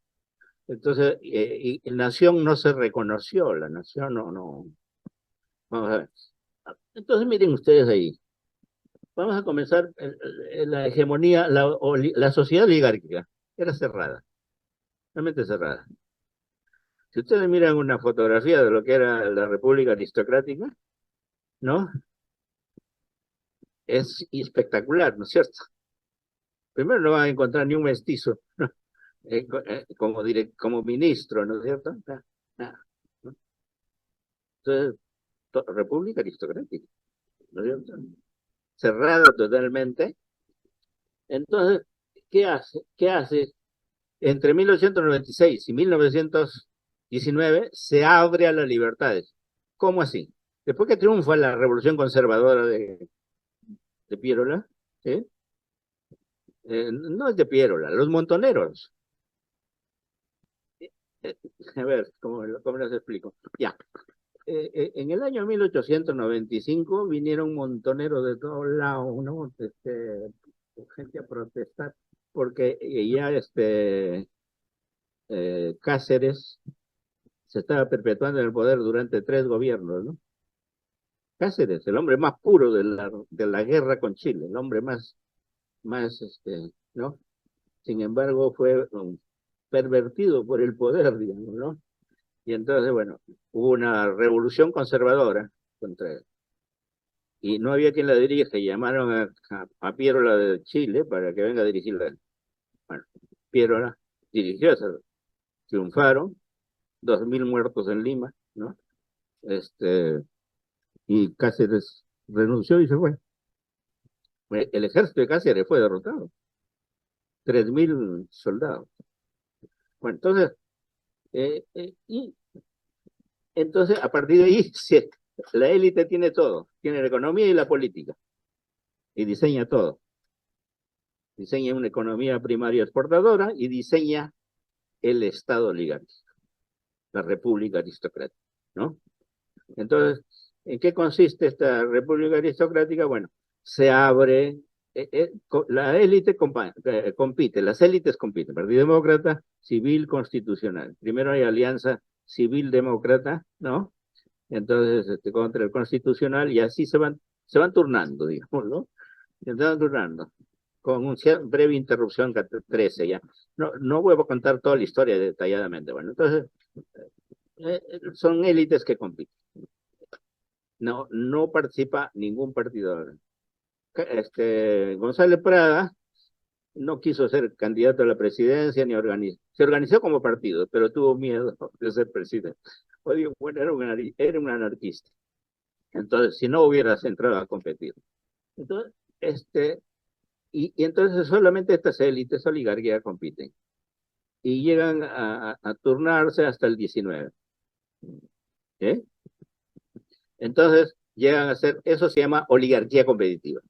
Entonces, y nación no se reconoció, la nación no. Vamos a ver. Entonces, miren ustedes ahí. Vamos a comenzar la hegemonía, la sociedad oligárquica. Era cerrada, realmente cerrada. Si ustedes miran una fotografía de lo que era la República Aristocrática, ¿no? Es espectacular, ¿no es cierto? Primero no van a encontrar ni un mestizo como ministro, ¿no es cierto? ¿No? Entonces, República Aristocrática, ¿no es cierto? Cerrada totalmente. Entonces, ¿qué hace? ¿Qué hace? Entre 1896 y 1919 se abre a las libertades. ¿Cómo así? Después que triunfa la revolución conservadora de Piérola, ¿sí? No es de Piérola, los montoneros. Eh, a ver, ¿cómo les explico? Ya, en el año 1895 vinieron montoneros de todos lados, ¿no? Gente a protestar, porque ya Cáceres se estaba perpetuando en el poder durante 3 gobiernos, ¿no? Cáceres, el hombre más puro de la guerra con Chile, el hombre más ¿no? Sin embargo, fue pervertido por el poder, digamos, ¿no? Y entonces, bueno, hubo una revolución conservadora contra él. Y no había quien la dirija, y llamaron a Piérola de Chile para que venga a dirigirla. Bueno, Piérola dirigió, triunfaron, 2000 muertos en Lima, ¿no? Y Cáceres renunció y se fue. El ejército de Cáceres fue derrotado, 3000 soldados. Bueno, entonces, Y entonces, a partir de ahí, sí, la élite tiene todo, tiene la economía y la política, y diseña todo. Diseña una economía primaria exportadora y diseña el Estado oligárquico, la república aristocrática, ¿no? Entonces, ¿en qué consiste esta república aristocrática? Bueno, se abre, la élite compite, las élites compiten, Partido Demócrata, Civil, Constitucional. Primero hay alianza civil-demócrata, ¿no? Entonces, contra el Constitucional, y así se van turnando, digamos, ¿no? Se van turnando, con una breve interrupción 13 ya. No voy a contar toda la historia detalladamente. Bueno, entonces, son élites que compiten. No participa ningún partido. González Prada no quiso ser candidato a la presidencia ni organizó. Se organizó como partido, pero tuvo miedo de ser presidente. Oye, bueno, era un anarquista. Entonces, si no hubieras entrado a competir. Entonces, y entonces solamente estas élites oligarquías compiten. Y llegan a turnarse hasta el 19. ¿Eh? Entonces, llegan a ser, eso se llama oligarquía competitiva.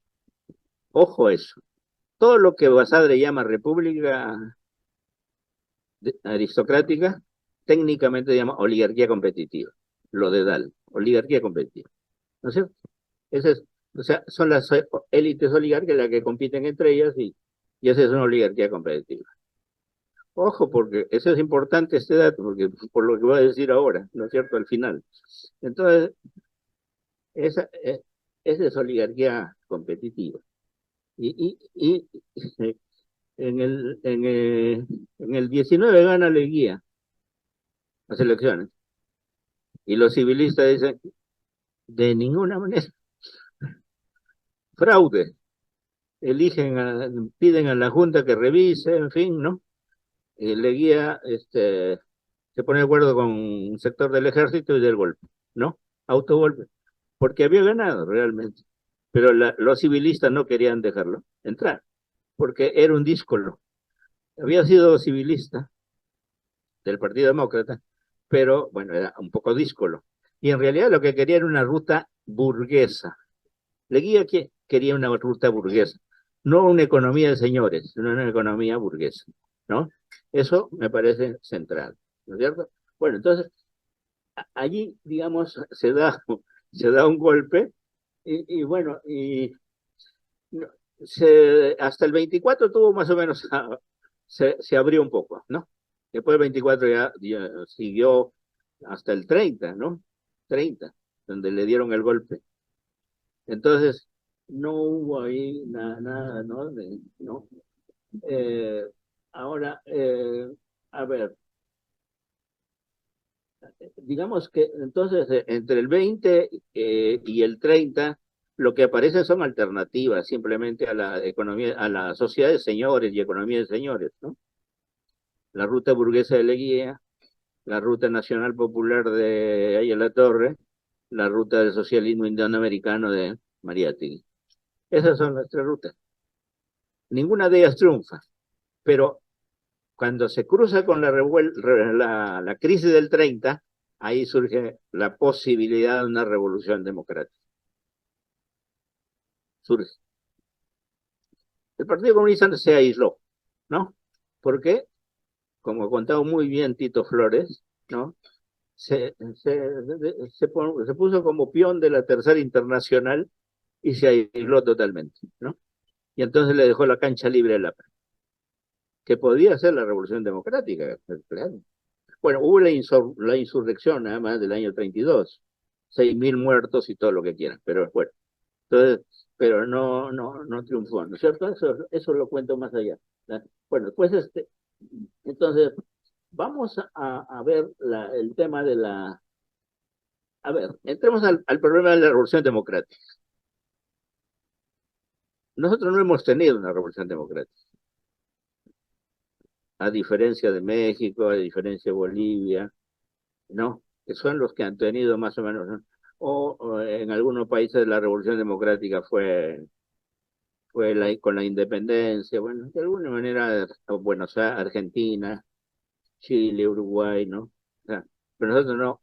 Ojo eso. Todo lo que Basadre llama república aristocrática, técnicamente se llama oligarquía competitiva. Lo de Dal, oligarquía competitiva. ¿No es cierto? Ese es, o sea, son las élites oligárquicas las que compiten entre ellas y esa es una oligarquía competitiva. Ojo, porque eso es importante este dato, porque por lo que voy a decir ahora, ¿no es cierto? Al final. Entonces, esa es oligarquía competitiva. Y en el 19 gana Leguía las elecciones. Y los civilistas dicen, de ninguna manera, fraude. Piden a la Junta que revise, en fin, ¿no? Leguía se pone de acuerdo con un sector del ejército y del golpe, ¿no? Autogolpe. Porque había ganado realmente. Pero los civilistas no querían dejarlo entrar, porque era un díscolo. Había sido civilista del Partido Demócrata, pero bueno, era un poco díscolo. Y en realidad lo que quería era una ruta burguesa. Leguía que quería una ruta burguesa, no una economía de señores, sino una economía burguesa, ¿no? Eso me parece central, ¿no es cierto? Bueno, entonces, allí, digamos, se da un golpe y bueno, no, hasta el 24 tuvo más o menos, se abrió un poco, ¿no? Después del 24 ya siguió hasta el 30, ¿no? 30, donde le dieron el golpe. Entonces, no hubo ahí nada, ¿no? ¿No? Eh, Ahora, a ver, digamos que entonces entre el 20 y el 30, lo que aparece son alternativas simplemente a la economía, a la sociedad de señores y economía de señores, ¿no? La ruta burguesa de Leguía, la ruta nacional popular de Ayala Torre, la ruta del socialismo indoamericano de Mariátegui. Esas son las tres rutas. Ninguna de ellas triunfa, pero cuando se cruza con la crisis del 30, ahí surge la posibilidad de una revolución democrática. Surge. El Partido Comunista se aisló, ¿no? Porque, como ha contado muy bien Tito Flores, ¿no? Se puso como peón de la Tercera Internacional y se aisló totalmente, ¿no? Y entonces le dejó la cancha libre a la que podía ser la revolución democrática, claro. Bueno, hubo la insurrección nada más del año 32, 6.000 muertos y todo lo que quieran, pero bueno, entonces, pero no triunfó, ¿no es cierto? Eso lo cuento más allá. ¿No? Bueno, pues entonces, vamos a ver el tema de la. A ver, entremos al problema de la revolución democrática. Nosotros no hemos tenido una revolución democrática, a diferencia de México, a diferencia de Bolivia, ¿no? Que son los que han tenido más o menos, ¿no? O en algunos países la revolución democrática fue con la independencia, bueno, de alguna manera, bueno, o sea, Argentina, Chile, Uruguay, ¿no? pero nosotros no.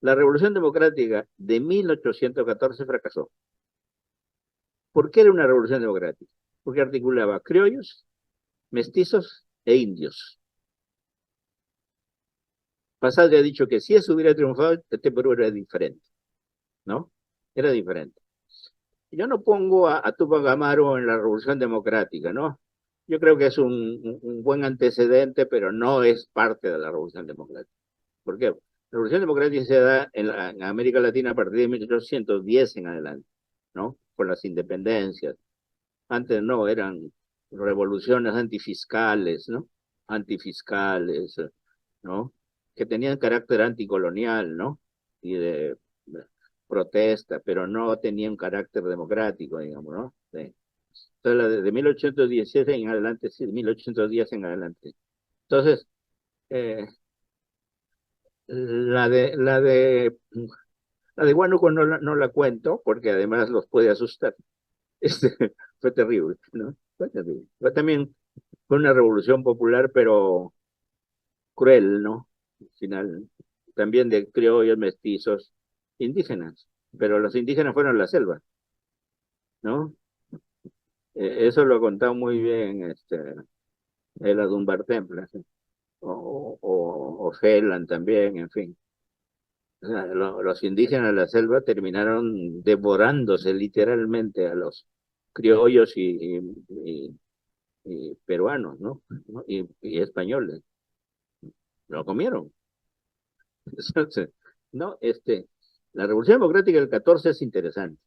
La Revolución Democrática de 1814 fracasó. ¿Por qué era una revolución democrática? Porque articulaba criollos, mestizos e indios. Basadre ha dicho que si eso hubiera triunfado, este Perú era diferente, ¿no? Era diferente. Yo no pongo a Tupac Amaru en la Revolución Democrática, ¿no? Yo creo que es un buen antecedente, pero no es parte de la Revolución Democrática. ¿Por qué? La Revolución Democrática se da en América Latina a partir de 1810 en adelante, ¿no? Con las independencias. Antes no, eran revoluciones antifiscales, ¿no? Antifiscales, ¿no? Que tenían carácter anticolonial, ¿no? Y de protesta, pero no tenían carácter democrático, digamos, ¿no? Sí. Entonces, la de 1817 en adelante, sí, 1810 en adelante. Entonces, eh, la de, la de, la de Huánuco no la cuento, porque además los puede asustar. Este, fue terrible, ¿no? Fue terrible. Fue también fue una revolución popular, pero cruel, ¿no? Al final, también de criollos, mestizos, indígenas, pero los indígenas fueron a la selva, ¿no? Eso lo ha contado muy bien el Dunbar Temple, ¿sí? O Phelan también, en fin. O sea, los indígenas de la selva terminaron devorándose literalmente a los criollos y peruanos, ¿no? Y españoles. Lo comieron. Entonces, no, la Revolución Democrática del 14 es interesante,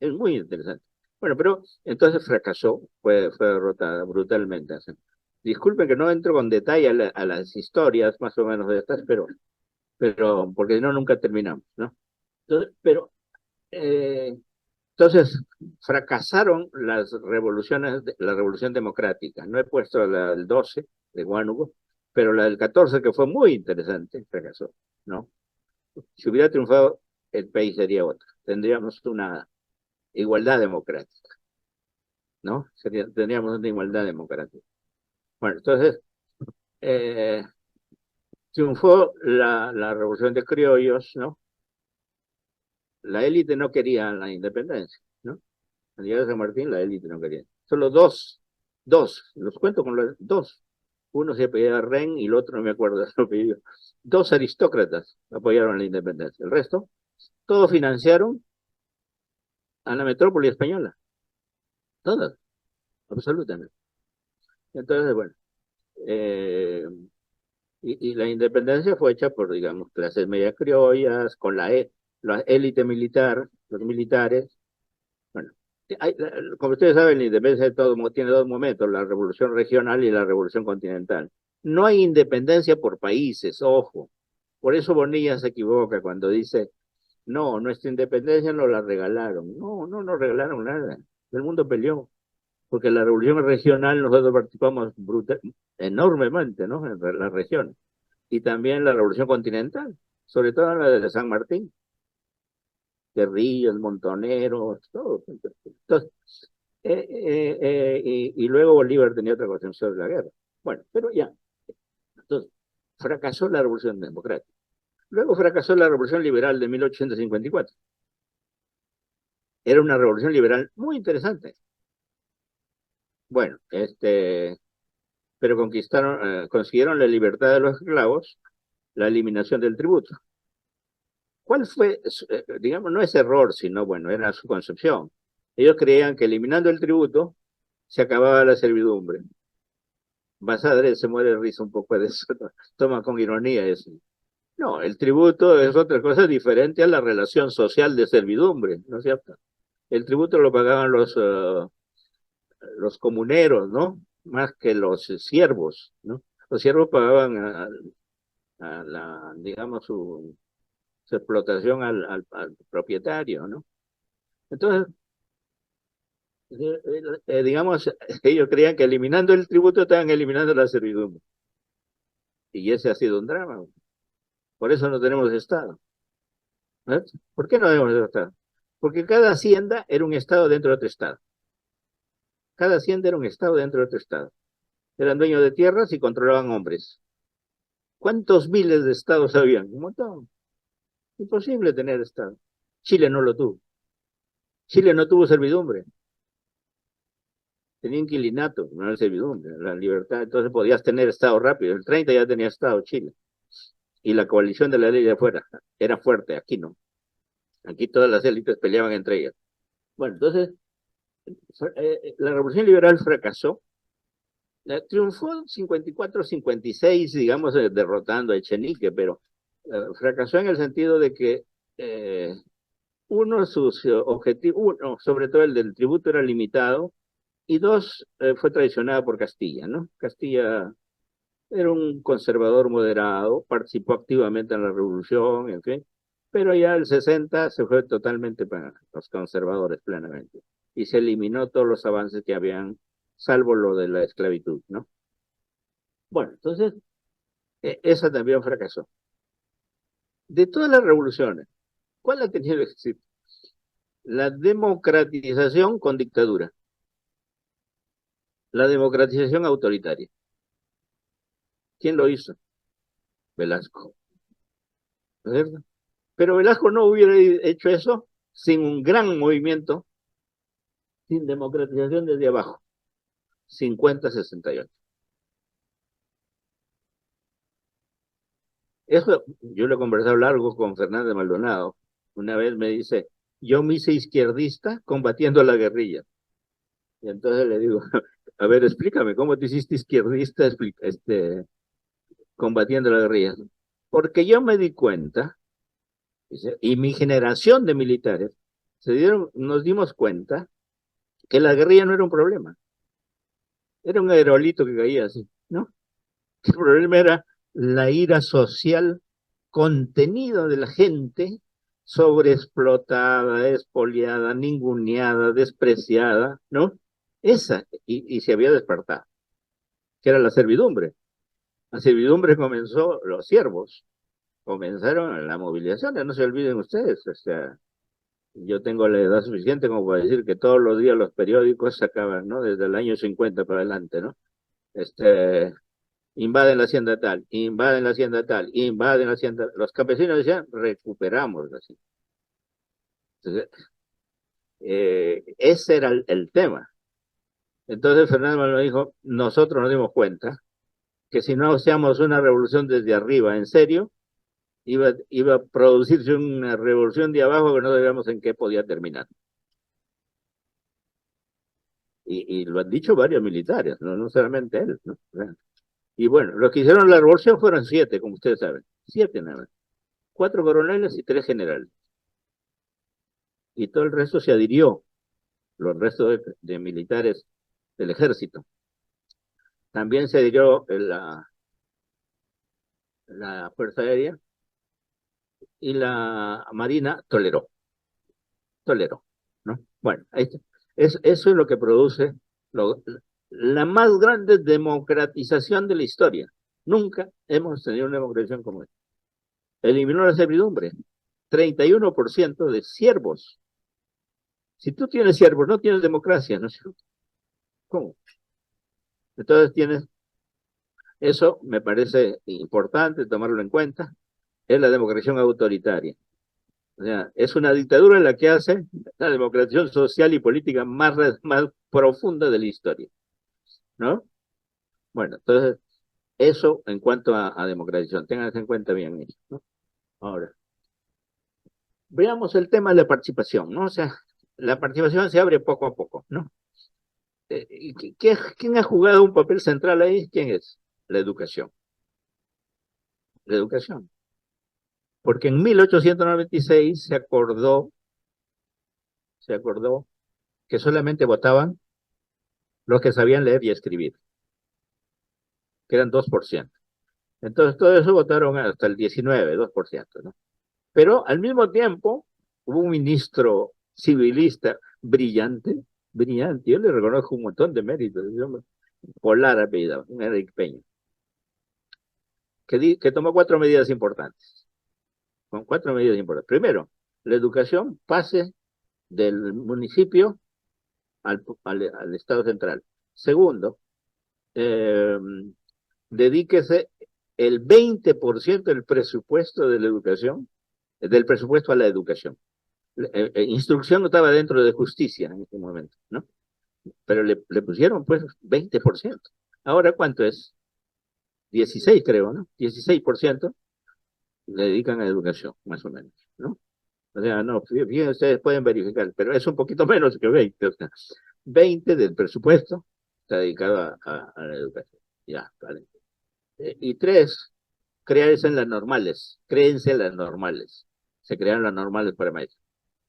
es muy interesante. Bueno, pero entonces fracasó, fue derrotada brutalmente. O sea, disculpen que no entro con detalle a las historias más o menos de estas, pero porque si no, nunca terminamos, ¿no? Entonces, pero, entonces, fracasaron las revoluciones, la revolución democrática. No he puesto la del 12 de Huánuco, pero la del 14, que fue muy interesante, fracasó, ¿no? Si hubiera triunfado, el país sería otro. Tendríamos una igualdad democrática, ¿no? Tendríamos una igualdad democrática. Bueno, entonces, eh, triunfó la revolución de criollos, ¿no? La élite no quería la independencia, ¿no? Al llegar a San Martín, la élite no quería. Solo dos, los cuento con los dos. Uno se apellidaba Ren y el otro no me acuerdo de su apellido. Dos aristócratas apoyaron la independencia. El resto, todos financiaron a la metrópoli española. Todas, absolutamente. Entonces, bueno, eh, y la independencia fue hecha por, digamos, clases medias criollas, con la élite militar, los militares. Bueno, como ustedes saben, la independencia tiene dos momentos, la revolución regional y la revolución continental. No hay independencia por países, ojo. Por eso Bonilla se equivoca cuando dice, no, nuestra independencia nos la regalaron. No, no nos regalaron nada. El mundo peleó, porque la revolución regional nosotros participamos enormemente, ¿no? En la región. Y también la revolución continental, sobre todo la de San Martín, guerrillas, montoneros, todo. Entonces, y luego Bolívar tenía otra cuestión sobre la guerra. Bueno, pero ya. Entonces, fracasó la revolución democrática. Luego fracasó la revolución liberal de 1854. Era una revolución liberal muy interesante. Bueno, pero consiguieron la libertad de los esclavos, la eliminación del tributo. ¿Cuál fue, digamos, no es error, sino, bueno, era su concepción? Ellos creían que eliminando el tributo se acababa la servidumbre. Basadre se muere de risa un poco de eso, ¿no? Toma con ironía eso. No, el tributo es otra cosa diferente a la relación social de servidumbre, ¿no es cierto? El tributo lo pagaban los comuneros, ¿no? Más que los siervos, ¿no? Los siervos pagaban digamos, su explotación al propietario, ¿no? Entonces, digamos, ellos creían que eliminando el tributo estaban eliminando la servidumbre. Y ese ha sido un drama. Por eso no tenemos Estado. ¿Eh? ¿Por qué no tenemos Estado? Porque cada hacienda era un Estado dentro de otro Estado. Cada hacienda era un Estado dentro de otro Estado. Eran dueños de tierras y controlaban hombres. ¿Cuántos miles de estados habían? Un montón. Imposible tener estado. Chile no lo tuvo. Chile no tuvo servidumbre. Tenía inquilinato, no era servidumbre, la libertad. Entonces podías tener estado rápido. El 30 ya tenía estado Chile. Y la coalición de la ley de afuera era fuerte. Aquí no. Aquí todas las élites peleaban entre ellas. Bueno, entonces la revolución liberal fracasó. Triunfó 54-56, digamos, derrotando a Echenique, pero fracasó en el sentido de que uno, sus objetivos, uno, sobre todo el del tributo era limitado, y dos, fue traicionada por Castilla, ¿no? Castilla era un conservador moderado, participó activamente en la revolución, en fin, pero ya el 60 se fue totalmente para los conservadores plenamente, y se eliminó todos los avances que habían, salvo lo de la esclavitud, ¿no? Bueno, entonces, esa también fracasó. De todas las revoluciones, ¿cuál ha tenido éxito? La democratización con dictadura, la democratización autoritaria. ¿Quién lo hizo? Velasco, ¿no es cierto? Pero Velasco no hubiera hecho eso sin un gran movimiento, sin democratización desde abajo, 50-68. Eso yo lo he conversado largo con Fernández Maldonado. Una vez me dice, yo me hice izquierdista combatiendo a la guerrilla. Y entonces le digo, a ver, explícame, ¿cómo te hiciste izquierdista combatiendo la guerrilla? Porque yo me di cuenta, dice, y mi generación de militares, nos dimos cuenta que la guerrilla no era un problema, era un aerolito que caía así, ¿no? El problema era la ira social contenida de la gente, sobreexplotada, expoliada, ninguneada, despreciada, ¿no? Esa, y se había despertado, que era la servidumbre. La servidumbre comenzó, los siervos comenzaron la movilización, no se olviden ustedes, o sea, yo tengo la edad suficiente como para decir que todos los días los periódicos sacaban, ¿no? Desde el año 50 para adelante, ¿no? Invaden la hacienda tal, invaden la hacienda tal, invaden la hacienda. Los campesinos decían, recuperamos la hacienda. Entonces, ese era el tema. Entonces Fernando Manuel dijo, nosotros nos dimos cuenta que si no hacíamos una revolución desde arriba, en serio, iba a producirse una revolución de abajo que no sabíamos en qué podía terminar. Y lo han dicho varios militares, no solamente él, ¿no? Y bueno, los que hicieron la revolución fueron 7, como ustedes saben. 7 nada más. 4 coroneles y 3 generales. Y todo el resto se adhirió, los restos de militares del ejército. También se adhirió la Fuerza Aérea, y la Marina toleró, ¿no? Bueno, eso es lo que produce la más grande democratización de la historia. Nunca hemos tenido una democratización como esta. Eliminó la servidumbre, 31% de siervos. Si tú tienes siervos, no tienes democracia, ¿no es cierto? ¿Cómo? Entonces eso me parece importante tomarlo en cuenta, es la democracia autoritaria. O sea, es una dictadura en la que hace la democracia social y política más profunda de la historia, ¿no? Bueno, entonces, eso en cuanto a democratización, tengan en cuenta bien eso, ¿no? Ahora, veamos el tema de la participación, ¿no? O sea, la participación se abre poco a poco, ¿no? ¿Quién ha jugado un papel central ahí? ¿Quién es? La educación. La educación. Porque en 1896 se acordó que solamente votaban los que sabían leer y escribir, que eran 2%. Entonces, todo eso votaron hasta el 19, 2%, ¿no? Pero al mismo tiempo, hubo un ministro civilista brillante, brillante, yo le reconozco un montón de méritos, Polar apellido, un Enrique Peña, que tomó 4 medidas importantes, con 4 medidas importantes. Primero, la educación pase del municipio al Estado central. Segundo, eh, dedíquese el 20% del presupuesto de la educación, del presupuesto a la educación. Instrucción no estaba dentro de justicia en este momento, ¿no? Pero le pusieron pues 20%. Ahora, ¿cuánto es? 16 creo, ¿no? 16% le dedican a educación, más o menos, ¿no? O sea, no, bien, ustedes pueden verificar, pero es un poquito menos que 20. O sea, 20 del presupuesto está dedicado a la educación. Ya, vale. Y tres, crearse en las normales, créense en las normales. Se crearon las normales para maestros.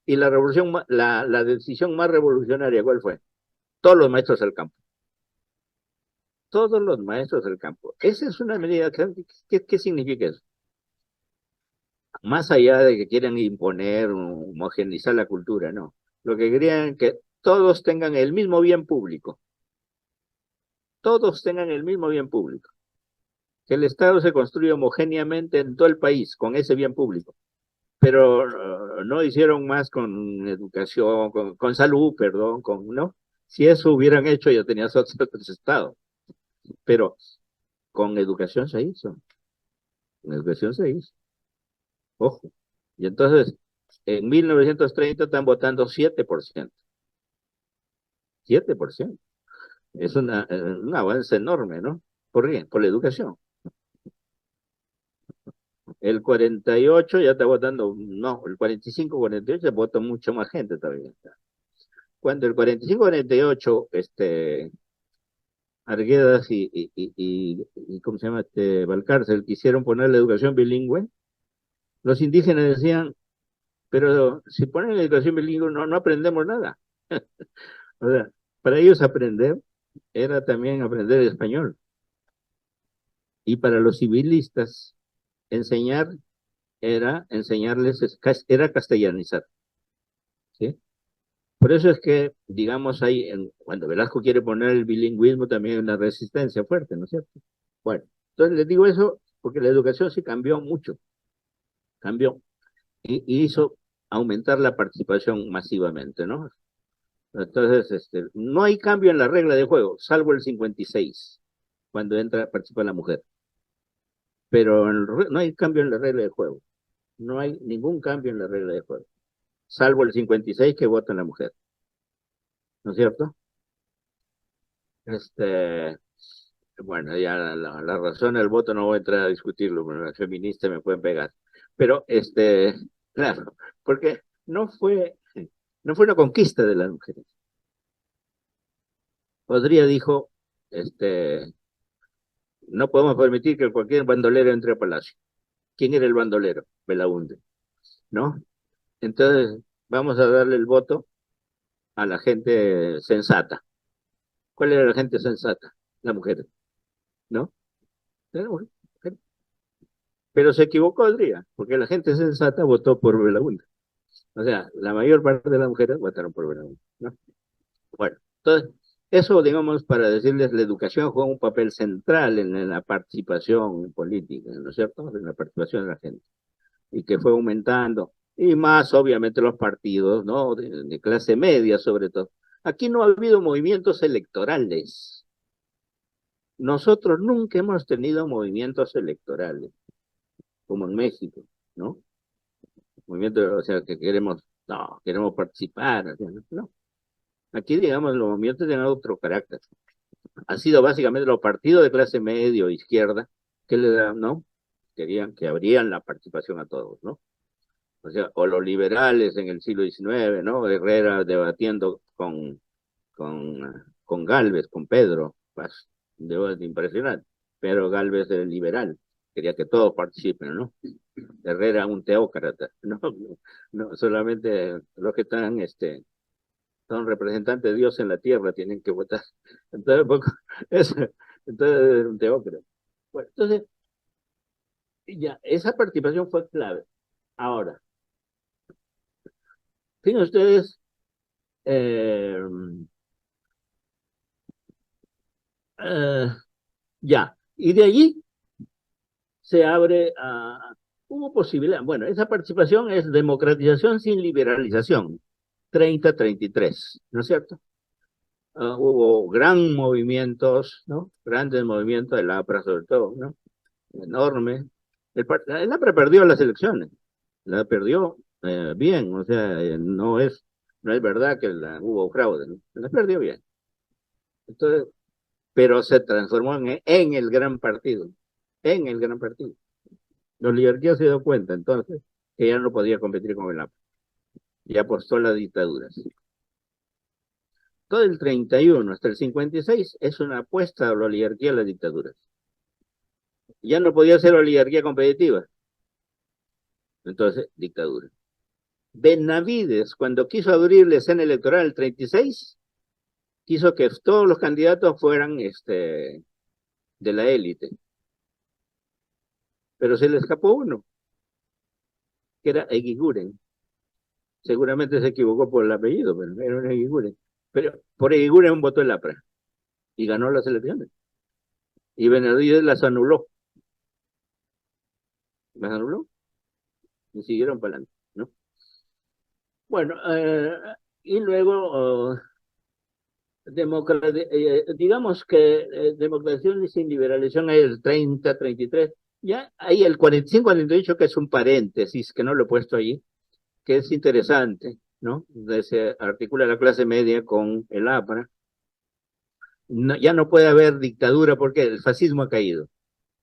Y la revolución, la decisión más revolucionaria, ¿cuál fue? Todos los maestros del campo. Todos los maestros del campo. Esa es una medida. ¿Qué significa eso? Más allá de que quieran imponer, homogeneizar la cultura, no. Lo que querían es que todos tengan el mismo bien público. Todos tengan el mismo bien público. Que el Estado se construya homogéneamente en todo el país con ese bien público. Pero no hicieron más con educación, con salud, perdón, ¿no? Si eso hubieran hecho, ya tenías otros estados. Pero con educación se hizo. Con educación se hizo. Ojo. Y entonces, en 1930 están votando 7%. 7%. Es un avance enorme, ¿no? ¿Por qué? Por la educación. El 48 ya está votando, no, el 45, 48 vota mucho más gente todavía. Cuando el 45, 48, Arguedas y ¿cómo se llama? Valcárcel quisieron poner la educación bilingüe, los indígenas decían, pero si ponen la educación bilingüe no aprendemos nada. O sea, para ellos aprender era también aprender español. Y para los civilistas, enseñar era enseñarles, era castellanizar. ¿Sí? Por eso es que, digamos, cuando Velasco quiere poner el bilingüismo, también hay una resistencia fuerte, ¿no es cierto? Bueno, entonces les digo eso porque la educación sí cambió mucho, cambió, y hizo aumentar la participación masivamente, ¿no? Entonces, no hay cambio en la regla de juego, salvo el 56, cuando participa la mujer. Pero no hay cambio en la regla de juego, no hay ningún cambio en la regla de juego, salvo el 56 que vota la mujer, ¿no es cierto? Este, bueno, ya la razón del voto no voy a entrar a discutirlo, pero las feministas me pueden pegar. Pero, claro, porque no fue una conquista de las mujeres. Podría dijo, no podemos permitir que cualquier bandolero entre a Palacio. ¿Quién era el bandolero? Belaúnde, ¿no? Entonces, vamos a darle el voto a la gente sensata. ¿Cuál era la gente sensata? La mujer, ¿no? Era la mujer. Pero se equivocó Adrián, porque la gente sensata votó por Belaúnde. O sea, la mayor parte de las mujeres votaron por Belaúnde, ¿no? Bueno, entonces, eso, digamos, para decirles, la educación juega un papel central en la participación política, ¿no es cierto? En la participación de la gente, y que fue aumentando, y más, obviamente, los partidos, ¿no? De clase media, sobre todo. Aquí no ha habido movimientos electorales. Nosotros nunca hemos tenido movimientos electorales, como en México, ¿no? Movimiento, o sea, que queremos participar, o sea, no. Aquí, digamos, los movimientos tienen otro carácter. Ha sido básicamente los partidos de clase medio, izquierda, que le dan, ¿no? Querían que abrían la participación a todos, ¿no? O sea, o los liberales en el siglo XIX, ¿no? Herrera debatiendo con Gálvez, con Pedro, pues, impresionante. Pero Gálvez era liberal, quería que todos participen, ¿no? Herrera un teócrata, ¿no? No, solamente los que están, son representantes de Dios en la tierra, tienen que votar. Entonces, eso, entonces un teócrata. Bueno, entonces, ya, esa participación fue clave. Ahora, fíjense ustedes, eh, eh, ya, y de allí se abre hubo posibilidad, bueno, esa participación es democratización sin liberalización, 30-33, ¿no es cierto? Hubo grandes movimientos, ¿no? Grandes movimientos del APRA sobre todo, ¿no? enorme. El APRA perdió las elecciones, la perdió bien, o sea, no es verdad que hubo fraude, ¿no? La perdió bien. Entonces, pero se transformó en el gran partido, en el gran partido. La oligarquía se dio cuenta entonces que ya no podía competir con el APRA y apostó a la dictadura. Todo el 31 hasta el 56 es una apuesta a la oligarquía a las dictaduras. Ya no podía ser oligarquía competitiva, entonces dictadura. Benavides, cuando quiso abrir la escena electoral el 36, quiso que todos los candidatos fueran de la élite, pero se le escapó uno, que era Eguiguren. Seguramente se equivocó por el apellido, pero era un Eguiguren. Pero por Eguiguren votó el APRA y ganó las elecciones. Y Benavides las anuló. Las anuló y siguieron para adelante, ¿no? Bueno, y luego digamos que democratización sin liberalización es el 30, 33. Ya hay el 45, 48, que es un paréntesis, que no lo he puesto ahí, que es interesante, ¿no? Se articula la clase media con el APRA. No, ya no puede haber dictadura porque el fascismo ha caído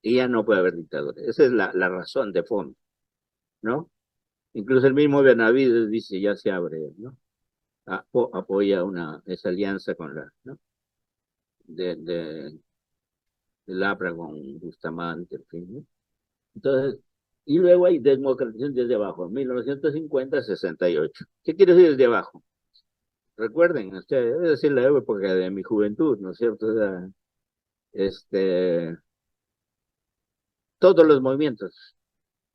y ya no puede haber dictadura. Esa es la razón de fondo, ¿no? Incluso el mismo Benavides dice, ya se abre, ¿no? Apoya esa alianza con ¿no? De el APRA con Bustamante, en fin, ¿no? Entonces, y luego hay democratización desde abajo, 1950-68. ¿Qué quiere decir desde abajo? Recuerden, es decir, la época de mi juventud, ¿no es cierto? Este, todos los movimientos,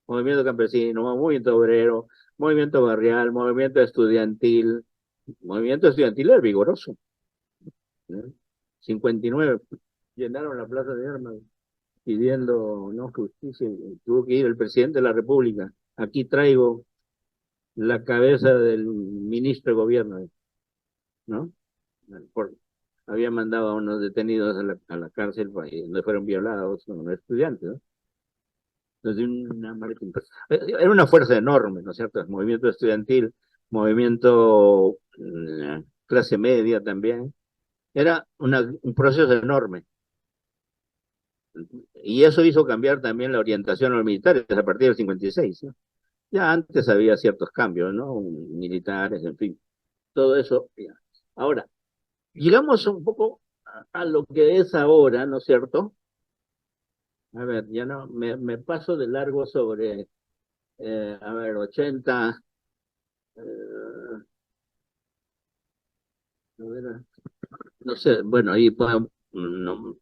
movimiento campesino, movimiento obrero, movimiento barrial, movimiento estudiantil es vigoroso, ¿no? 59 llenaron la Plaza de Armas pidiendo no justicia, tuvo que ir el presidente de la República. Aquí traigo la cabeza del ministro de gobierno, ¿no? Por, había mandado a unos detenidos a la cárcel donde fueron violados unos estudiantes, ¿no? Entonces, era una fuerza enorme, ¿no es cierto? El movimiento estudiantil, movimiento clase media también. Era un proceso enorme. Y eso hizo cambiar también la orientación a los militares a partir del 56, ¿no? Ya antes había ciertos cambios, ¿no? Militares, en fin, todo eso. Ya. Ahora, llegamos un poco a lo que es ahora, ¿no es cierto? A ver, ya no, me paso de largo sobre, a ver, 80, eh, a ver, no sé, bueno, ahí no,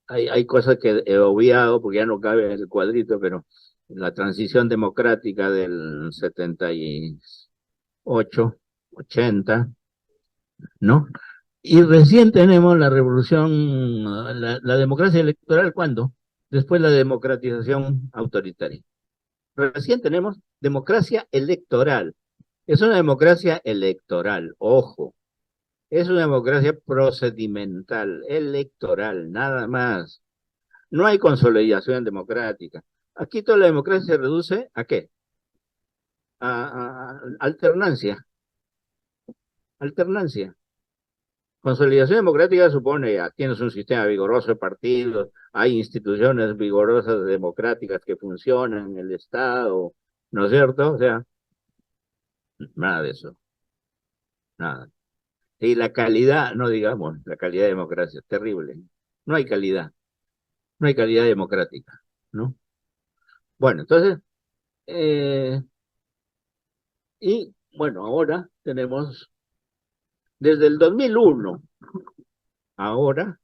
hay cosas que he obviado porque ya no cabe en el cuadrito, pero la transición democrática del 78, 80, ¿no? Y recién tenemos la revolución, la democracia electoral, ¿cuándo? Después la democratización autoritaria. Recién tenemos democracia electoral. Es una democracia electoral, ojo. Es una democracia procedimental, electoral, nada más. No hay consolidación democrática. Aquí toda la democracia se reduce ¿a qué? A alternancia, alternancia. Consolidación democrática supone ya tienes un sistema vigoroso de partidos, hay instituciones vigorosas democráticas que funcionan en el Estado, ¿no es cierto? O sea, nada de eso, nada. Y la calidad, no digamos, la calidad de democracia, es terrible. No hay calidad, no hay calidad democrática, ¿no? Bueno, entonces, eh, y bueno, ahora tenemos, desde el 2001, ahora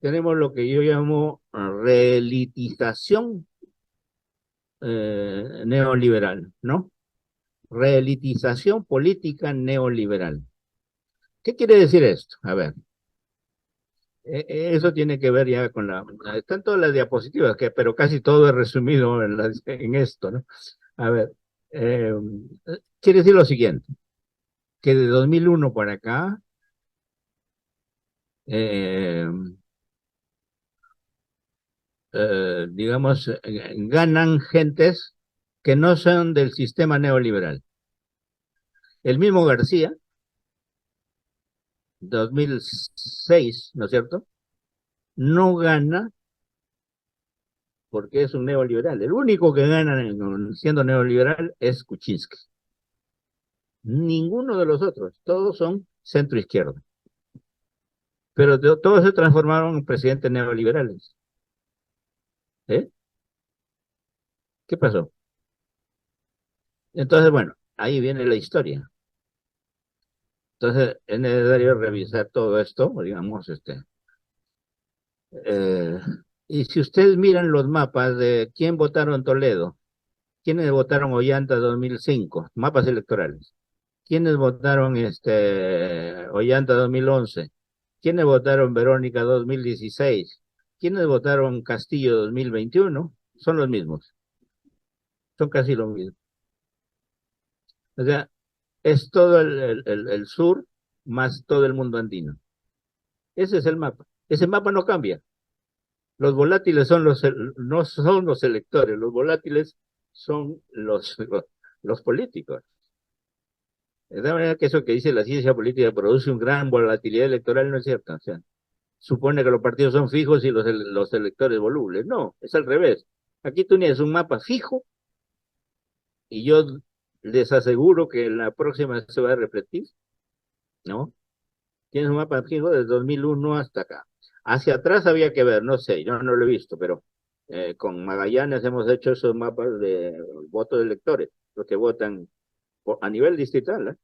tenemos lo que yo llamo reelitización neoliberal, ¿no? Reelitización política neoliberal. ¿Qué quiere decir esto? A ver, eso tiene que ver ya con están todas las diapositivas, pero casi todo es resumido en esto, ¿no? A ver, eh, quiere decir lo siguiente, que de 2001 para acá, eh, digamos, ganan gentes que no son del sistema neoliberal. El mismo García, 2006, ¿no es cierto? No gana porque es un neoliberal. El único que gana siendo neoliberal es Kuczynski. Ninguno de los otros, todos son centro izquierda. Pero todos se transformaron en presidentes neoliberales. ¿Eh? ¿Qué pasó? Entonces, bueno, ahí viene la historia. Entonces, es necesario revisar todo esto, digamos, eh, y si ustedes miran los mapas de quién votaron en Toledo, quiénes votaron Ollanta 2005, mapas electorales, quiénes votaron Ollanta 2011, quiénes votaron Verónica 2016, quiénes votaron Castillo 2021, son los mismos, son casi los mismos. O sea, es todo el sur más todo el mundo andino. Ese es el mapa. Ese mapa no cambia. Los volátiles son no son los electores, los volátiles son los políticos. De tal manera que eso que dice la ciencia política produce una gran volatilidad electoral no es cierto. O sea, supone que los partidos son fijos y los electores volubles. No, es al revés. Aquí tú tienes un mapa fijo y yo les aseguro que en la próxima se va a repetir, ¿no? Tienes un mapa fijo desde 2001 hasta acá. Hacia atrás había que ver, no sé, yo no lo he visto, pero con Magallanes hemos hecho esos mapas de votos de electores, los que votan a nivel distrital, ¿eh?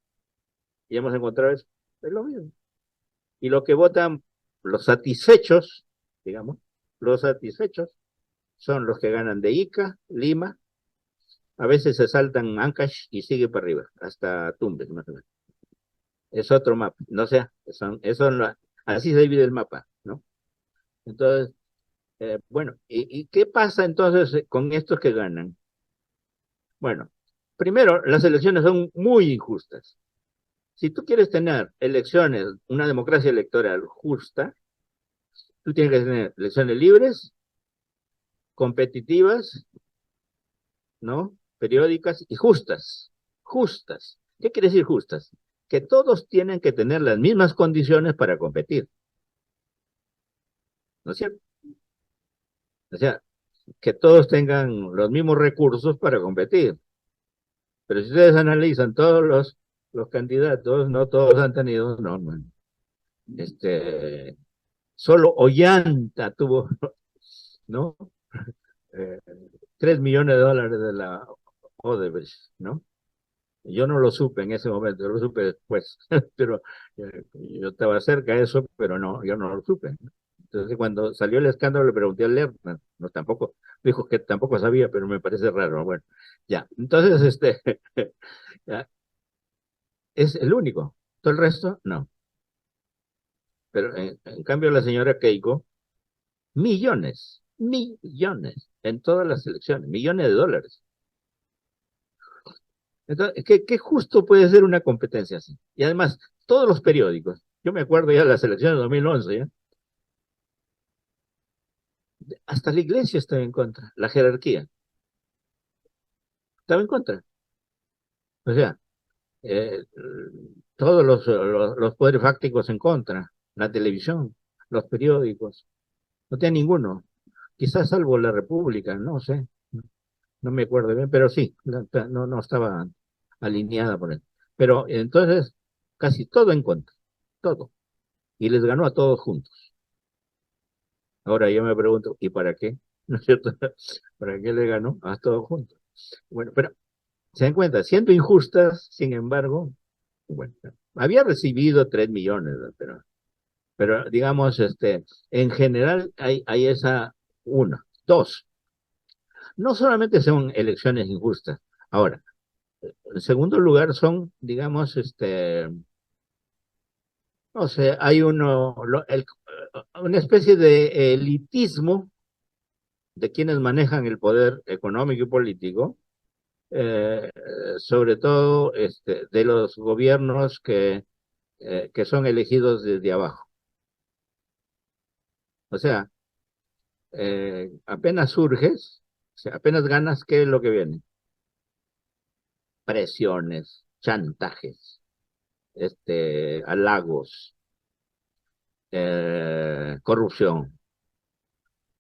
Y hemos encontrado eso, es lo mismo. Y los que votan, los satisfechos, digamos, los satisfechos son los que ganan de Ica, Lima, a veces se saltan Ancash y sigue para arriba, hasta Tumbes, más o menos. Es otro mapa, no sé, así se divide el mapa, ¿no? Entonces, bueno, ¿y qué pasa entonces con estos que ganan? Bueno, primero, las elecciones son muy injustas. Si tú quieres tener elecciones, una democracia electoral justa, tú tienes que tener elecciones libres, competitivas, ¿no? Periódicas y justas. Justas. ¿Qué quiere decir justas? Que todos tienen que tener las mismas condiciones para competir, ¿no es cierto? O sea, que todos tengan los mismos recursos para competir. Pero si ustedes analizan todos los candidatos, no todos han tenido, no, no, este, solo Ollanta tuvo, ¿no? Eh, 3 millones de dólares de la Odebrecht, ¿no? Yo no lo supe en ese momento, yo lo supe después, pero yo estaba cerca de eso, pero no, yo no lo supe. Entonces, cuando salió el escándalo, le pregunté a Lerner, no, tampoco, dijo que tampoco sabía, pero me parece raro. Bueno, ya, entonces, ya, es el único. Todo el resto, no. Pero en cambio, la señora Keiko, millones, millones, en todas las elecciones, millones de dólares. Entonces, ¿qué justo puede ser una competencia así? Y además, todos los periódicos, yo me acuerdo ya de las elecciones de 2011, ¿ya? Hasta la iglesia estaba en contra, la jerarquía estaba en contra. O sea, todos los poderes fácticos en contra, la televisión, los periódicos, no tenía ninguno. Quizás salvo la República, no sé, no me acuerdo bien, pero sí, no estaba alineada por él. Pero entonces, casi todo en contra, todo. Y les ganó a todos juntos. Ahora yo me pregunto, ¿y para qué? ¿No es cierto? ¿Para qué le ganó a todos juntos? Bueno, pero se dan cuenta, siendo injustas, sin embargo, bueno, había recibido 3 millones, ¿no? Pero digamos, en general hay esa una. Dos, no solamente son elecciones injustas. Ahora, en segundo lugar son, digamos, no sé, hay una especie de elitismo de quienes manejan el poder económico y político, eh, sobre todo de los gobiernos que son elegidos desde abajo. O sea, apenas surges, o sea, apenas ganas, ¿qué es lo que viene? Presiones, chantajes, halagos, corrupción.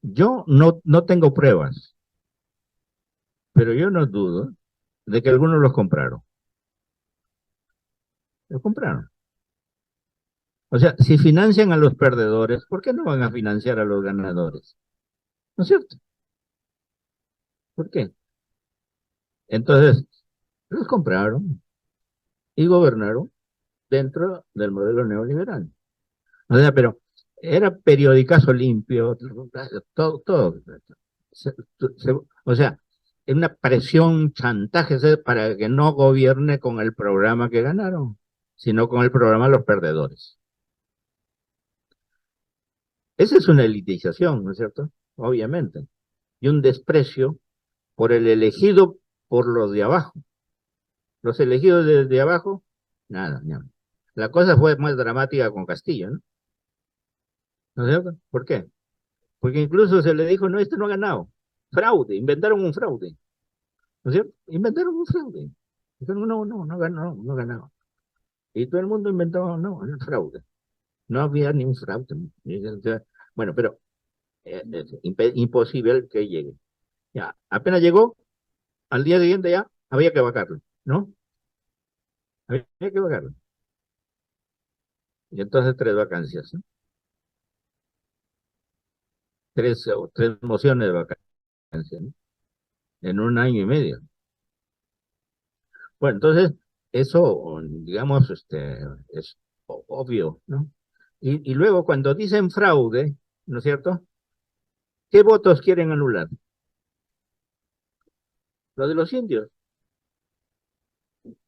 Yo no tengo pruebas, pero yo no dudo de que algunos los compraron. Los compraron. O sea, si financian a los perdedores, ¿por qué no van a financiar a los ganadores? ¿No es cierto? ¿Por qué? Entonces, los compraron y gobernaron dentro del modelo neoliberal. O sea, pero era periodicazo limpio, todo. Se- o sea, una presión, chantaje para que no gobierne con el programa que ganaron, sino con el programa de los perdedores. Esa es una elitización, ¿no es cierto? Obviamente. Y un desprecio por el elegido por los de abajo. Los elegidos de abajo, nada, nada. La cosa fue más dramática con Castillo, ¿no? ¿No es cierto? ¿Por qué? Porque incluso se le dijo, no, este no ha ganado. Fraude, inventaron un fraude. ¿No es cierto? Inventaron un fraude. Dijeron, no ganó, no ganó. Y todo el mundo inventó, no, es fraude. No había ni un fraude. Bueno, pero es imposible que llegue. Ya, apenas llegó, al día siguiente ya había que vacarlo, ¿no? Había que vacarlo. Y entonces tres vacancias, ¿no? Tres mociones de vacancia, ¿no? En un año y medio. Bueno, entonces, eso, digamos, es obvio, ¿no? Y luego, cuando dicen fraude, ¿no es cierto? ¿Qué votos quieren anular? Los de los indios,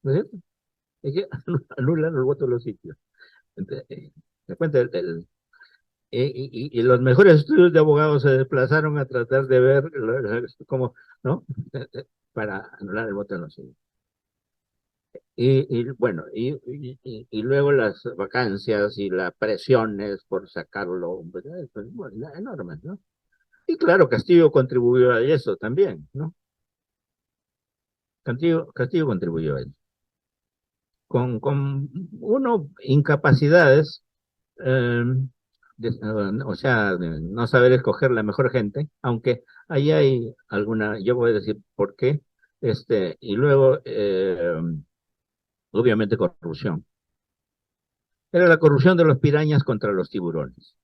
¿no es cierto? Es que anulan los votos de los indios. Entonces, te cuenta, y los mejores estudios de abogados se desplazaron a tratar de ver cómo, ¿no? Para anular el voto de los indios. Bueno, y luego las vacancias y las presiones por sacarlo, pues, bueno, enormes, ¿no? Y claro, Castillo contribuyó a eso también, ¿no? Castillo contribuyó a eso. Con uno, incapacidades, eh, o sea, de no saber escoger la mejor gente, aunque ahí hay alguna, yo voy a decir por qué, y luego, obviamente, corrupción. Era la corrupción de los pirañas contra los tiburones.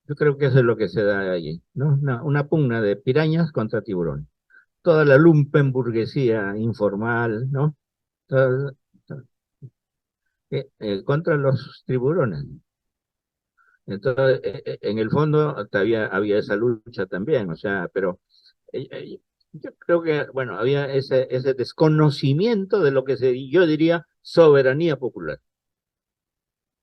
Yo creo que eso es lo que se da allí, ¿no? Una pugna de pirañas contra tiburones. Toda la lumpenburguesía informal, ¿no? Todo- todo, contra los tiburones. Entonces, en el fondo había esa lucha también, o sea, pero yo creo que, bueno, había ese desconocimiento de lo que yo diría soberanía popular.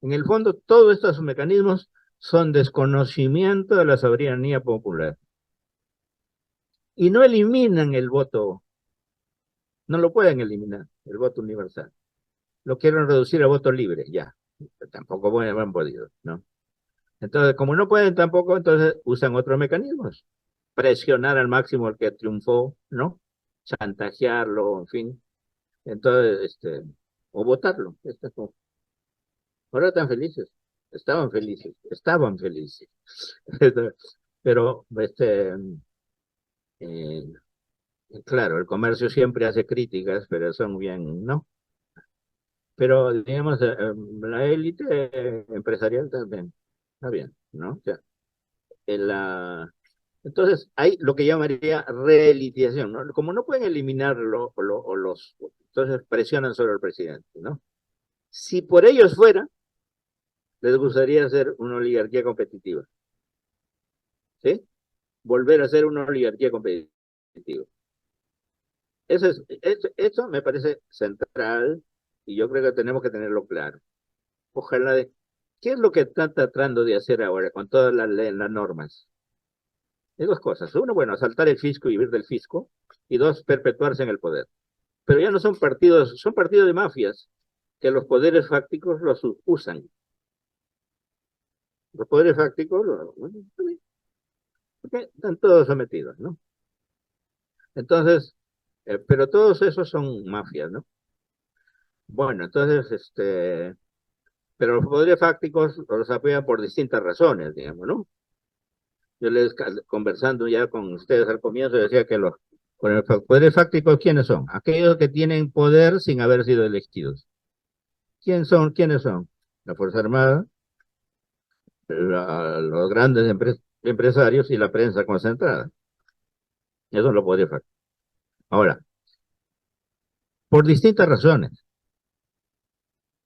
En el fondo, todos estos mecanismos son desconocimiento de la soberanía popular y no eliminan el voto, no lo pueden eliminar, el voto universal. Lo quieren reducir a voto libre, ya. Tampoco han podido, ¿no? Entonces, como no pueden tampoco, entonces usan otros mecanismos. Presionar al máximo al que triunfó, ¿no? Chantajearlo, en fin. Entonces, o votarlo. Ahora están felices. Estaban felices. Pero, eh, claro, el comercio siempre hace críticas, pero son bien, ¿no? Pero, digamos, la élite empresarial también está bien, ¿no? O sea, entonces, hay lo que llamaría reelitización, ¿no? Como no pueden eliminarlo entonces presionan sobre el presidente, ¿no? Si por ellos fuera, les gustaría ser una oligarquía competitiva, ¿sí? Volver a ser una oligarquía competitiva. Eso me parece central y yo creo que tenemos que tenerlo claro. Ojalá ¿qué es lo que están tratando de hacer ahora con todas las normas? Hay dos cosas. Uno, bueno, asaltar el fisco y vivir del fisco. Y dos, perpetuarse en el poder. Pero ya no son partidos, son partidos de mafias que los poderes fácticos los usan. Los poderes fácticos, bueno, porque están todos sometidos, ¿no? Entonces, pero todos esos son mafias, ¿no? Bueno, entonces, pero los poderes fácticos los apoyan por distintas razones, digamos, ¿no? Yo les, conversando ya con ustedes al comienzo, decía que los poderes fácticos, ¿quiénes son? Aquellos que tienen poder sin haber sido elegidos. ¿Quién son? ¿Quiénes son? La Fuerza Armada, los grandes empresarios y la prensa concentrada. Eso lo podría hacer. Ahora, por distintas razones.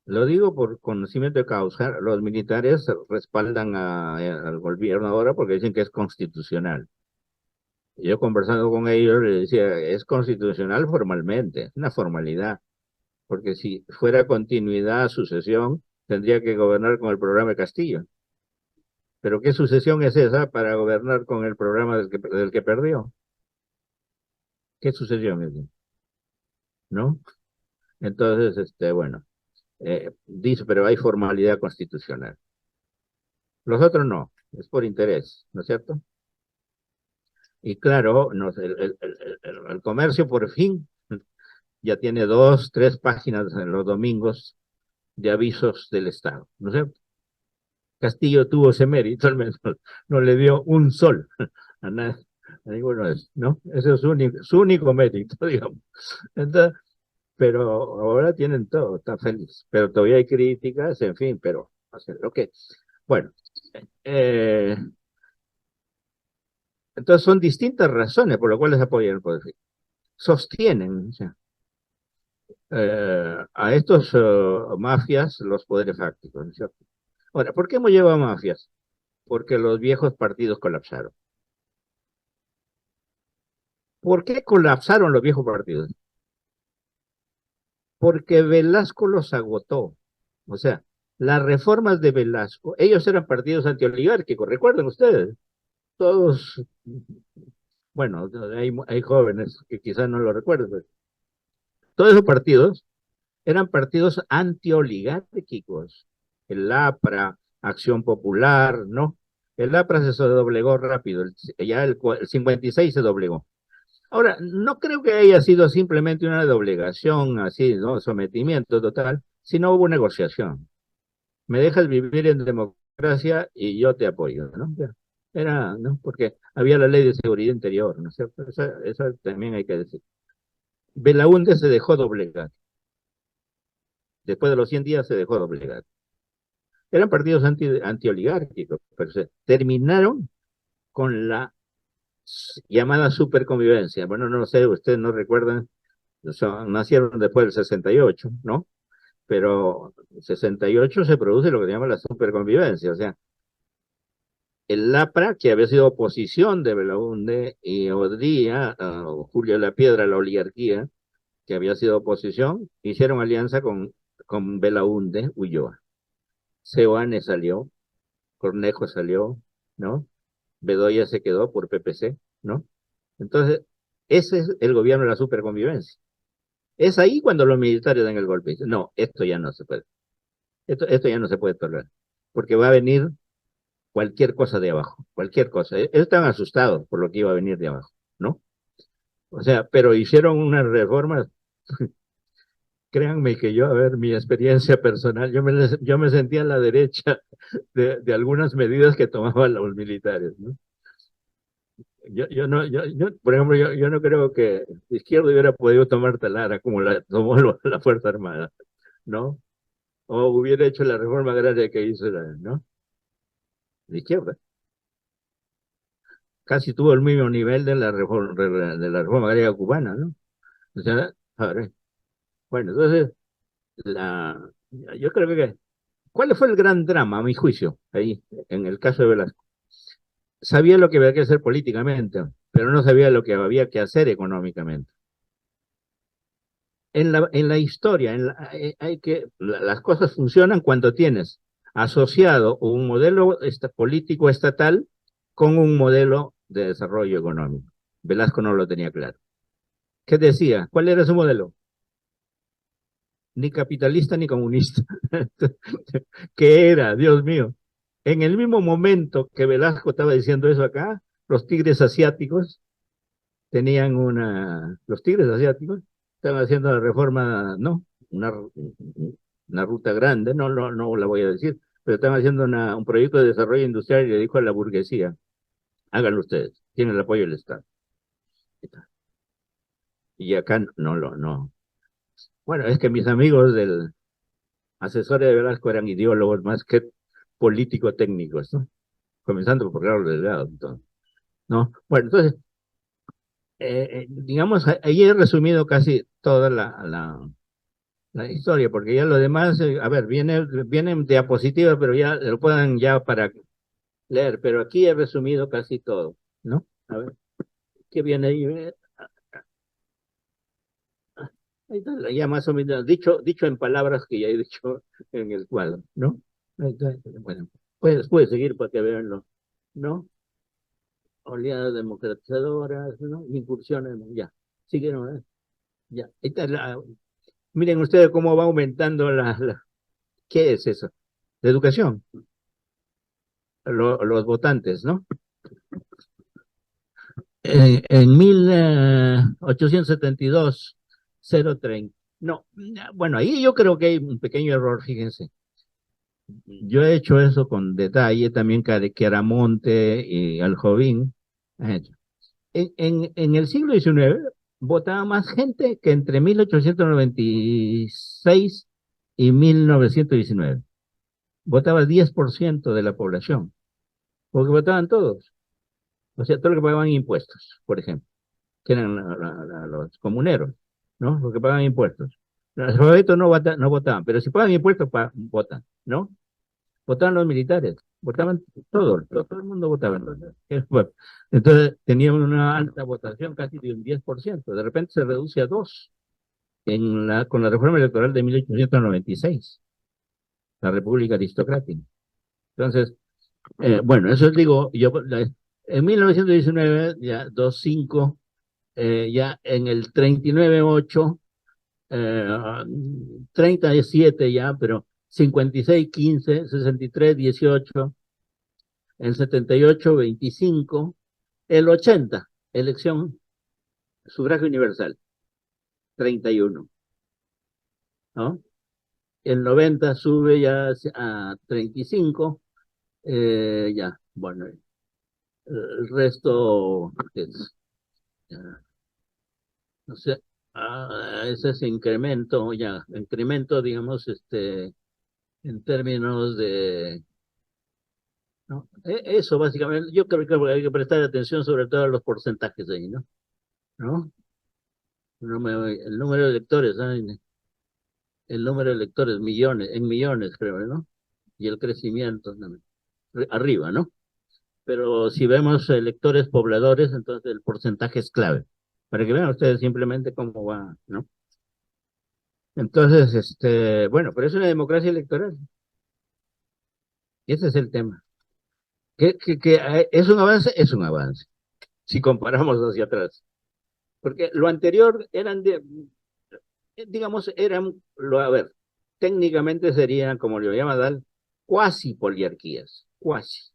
Lo digo por conocimiento de causa. Los militares respaldan al gobierno ahora porque dicen que es constitucional. Yo conversando con ellos les decía, es constitucional formalmente, es una formalidad, porque si fuera continuidad, sucesión, tendría que gobernar con el programa de Castillo. Pero ¿qué sucesión es esa para gobernar con el programa del que perdió? ¿Qué sucesión es esa? ¿No? Entonces, bueno, dice, pero hay formalidad constitucional. Los otros no, es por interés, ¿no es cierto? Y claro, el comercio por fin ya tiene 2, 3 páginas en los domingos de avisos del Estado, ¿no es cierto? Castillo tuvo ese mérito, al menos no le dio un sol a, nadie, a ninguno de ellos, ¿no? Ese es su único mérito, digamos. Entonces, pero ahora tienen todo, está feliz. Pero todavía hay críticas, en fin, pero, ok. Bueno, eh, entonces son distintas razones por las cuales apoyan el poder. Sostienen, o sea, a estos mafias los poderes fácticos, ¿no es cierto? Ahora, ¿por qué hemos llevado mafias? Porque los viejos partidos colapsaron. ¿Por qué colapsaron los viejos partidos? Porque Velasco los agotó. O sea, las reformas de Velasco, ellos eran partidos antioligárquicos, recuerden ustedes, todos, bueno, hay jóvenes que quizás no lo recuerden, pero todos esos partidos eran partidos antioligárquicos. El APRA, Acción Popular, ¿no? El APRA se doblegó rápido, ya el 56 se doblegó. Ahora, no creo que haya sido simplemente una doblegación así, ¿no? Sometimiento total, sino hubo negociación. Me dejas vivir en democracia y yo te apoyo, ¿no? Era, ¿no? Porque había la ley de seguridad interior, ¿no es cierto? Esa también hay que decir. Belaúnde se dejó doblegar. Después de los 100 días se dejó doblegar. Eran partidos antioligárquicos, pero se terminaron con la llamada superconvivencia. Bueno, no sé, ustedes no recuerdan, nacieron después del 68, ¿no? Pero 68 se produce lo que se llama la superconvivencia, o sea, el LAPRA, que había sido oposición de Belaúnde, y Odría, Julio de la Piedra, la oligarquía, que había sido oposición, hicieron alianza con Belaúnde, Ulloa. Seoane salió, Cornejo salió, ¿no? Bedoya se quedó por PPC, ¿no? Entonces, ese es el gobierno de la superconvivencia. Es ahí cuando los militares dan el golpe. Dicen, no, esto ya no se puede. Esto ya no se puede tolerar. Porque va a venir cualquier cosa de abajo, cualquier cosa. Ellos estaban asustados por lo que iba a venir de abajo, ¿no? O sea, pero hicieron unas reformas. Créanme que yo, a ver, mi experiencia personal, yo me sentía a la derecha de algunas medidas que tomaban los militares, ¿no? Yo no, por ejemplo, yo no creo que Izquierda hubiera podido tomar Talara como la tomó la Fuerza Armada, ¿no? O hubiera hecho la reforma agraria que hizo ¿no? La izquierda. Casi tuvo el mismo nivel de la reforma agraria cubana, ¿no? O sea, a ver, bueno, entonces, la, yo creo que, ¿cuál fue el gran drama, a mi juicio, ahí, en el caso de Velasco? Sabía lo que había que hacer políticamente, pero no sabía lo que había que hacer económicamente. En la historia, las cosas funcionan cuando tienes asociado un modelo político estatal con un modelo de desarrollo económico. Velasco no lo tenía claro. ¿Qué decía? ¿Cuál era su modelo? Ni capitalista ni comunista. ¿Qué era? Dios mío. En el mismo momento que Velasco estaba diciendo eso acá, los tigres asiáticos tenían los tigres asiáticos estaban haciendo la reforma, no, una ruta grande, no la voy a decir, pero estaban haciendo un proyecto de desarrollo industrial y le dijo a la burguesía, háganlo ustedes, tienen el apoyo del Estado. Y acá no. Bueno, es que mis amigos del asesor de Velasco eran ideólogos más que político-técnicos, ¿no? Comenzando por Carlos Delgado, entonces, ¿no? Bueno, entonces, digamos, ahí he resumido casi toda la historia, porque ya lo demás, a ver, vienen diapositivas, pero ya lo puedan ya para leer, pero aquí he resumido casi todo, ¿no? A ver, ¿qué viene ahí? Ahí está, ya más o menos, dicho en palabras que ya he dicho en el cuadro, ¿no? Ahí está, bueno, puede seguir para que vean, ¿no? Oleadas democratizadoras, ¿no? Incursiones, ya, siguieron, ya. Ahí está miren ustedes cómo va aumentando ¿qué es eso? La educación, los votantes, ¿no? En 1872, 0,30. No, bueno, ahí yo creo que hay un pequeño error, fíjense. Yo he hecho eso con detalle, también Chiaramonte y Aljovín. han hecho. En el siglo XIX votaba más gente que entre 1896 y 1919. Votaba 10% de la población, porque votaban todos. O sea, todos los que pagaban impuestos, por ejemplo, que eran los comuneros, ¿no? Los que pagan impuestos. Los alfabetos no votaban, pero si pagan impuestos, votan, ¿no? Votaban los militares, votaban todo el mundo votaba. Entonces tenían una alta votación, casi de un 10%. De repente se reduce a 2 con la reforma electoral de 1896, la República Aristocrática. Entonces, bueno, eso digo, en 1919, ya 2,5, ya en el 39,8, 37 ya, pero 56,15, 63,18, el 78, 25, el 80, elección, sufragio universal, 31, ¿no? El 90 sube ya a 35, ya, bueno, el resto es, ya, no sé, ese es incremento, digamos, en términos de, ¿no? Eso básicamente, yo creo que hay que prestar atención sobre todo a los porcentajes ahí, ¿no? ¿No? El número de electores, ¿saben? El número de electores, en millones, creo, ¿no? Y el crecimiento, ¿no? Arriba, ¿no? Pero si vemos electores pobladores, entonces el porcentaje es clave, para que vean ustedes simplemente cómo va, ¿no? Entonces, bueno, pero es una democracia electoral, y ese es el tema. ¿Es un avance? Es un avance, si comparamos hacia atrás. Porque lo anterior digamos, a ver, técnicamente serían, como lo llama Dal, cuasi poliarquías, cuasi,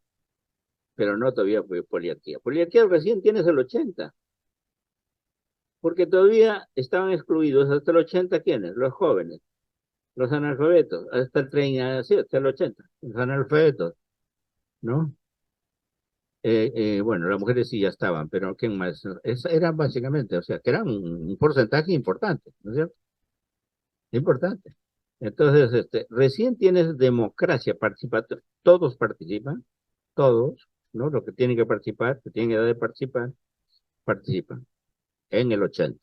pero no todavía poliarquía. Poliarquía recién tienes el 80, porque todavía estaban excluidos hasta el 80, ¿quiénes? Los jóvenes, los analfabetos, hasta el 30, sí, hasta el 80, los analfabetos, ¿no? Bueno, las mujeres sí ya estaban, pero ¿quién más? Eran básicamente, o sea, que era un porcentaje importante, ¿no es cierto? Importante. Entonces, recién tienes democracia participativa, todos participan, todos, ¿no? Los que tienen que participar, que tienen edad de participar, participan en el 80.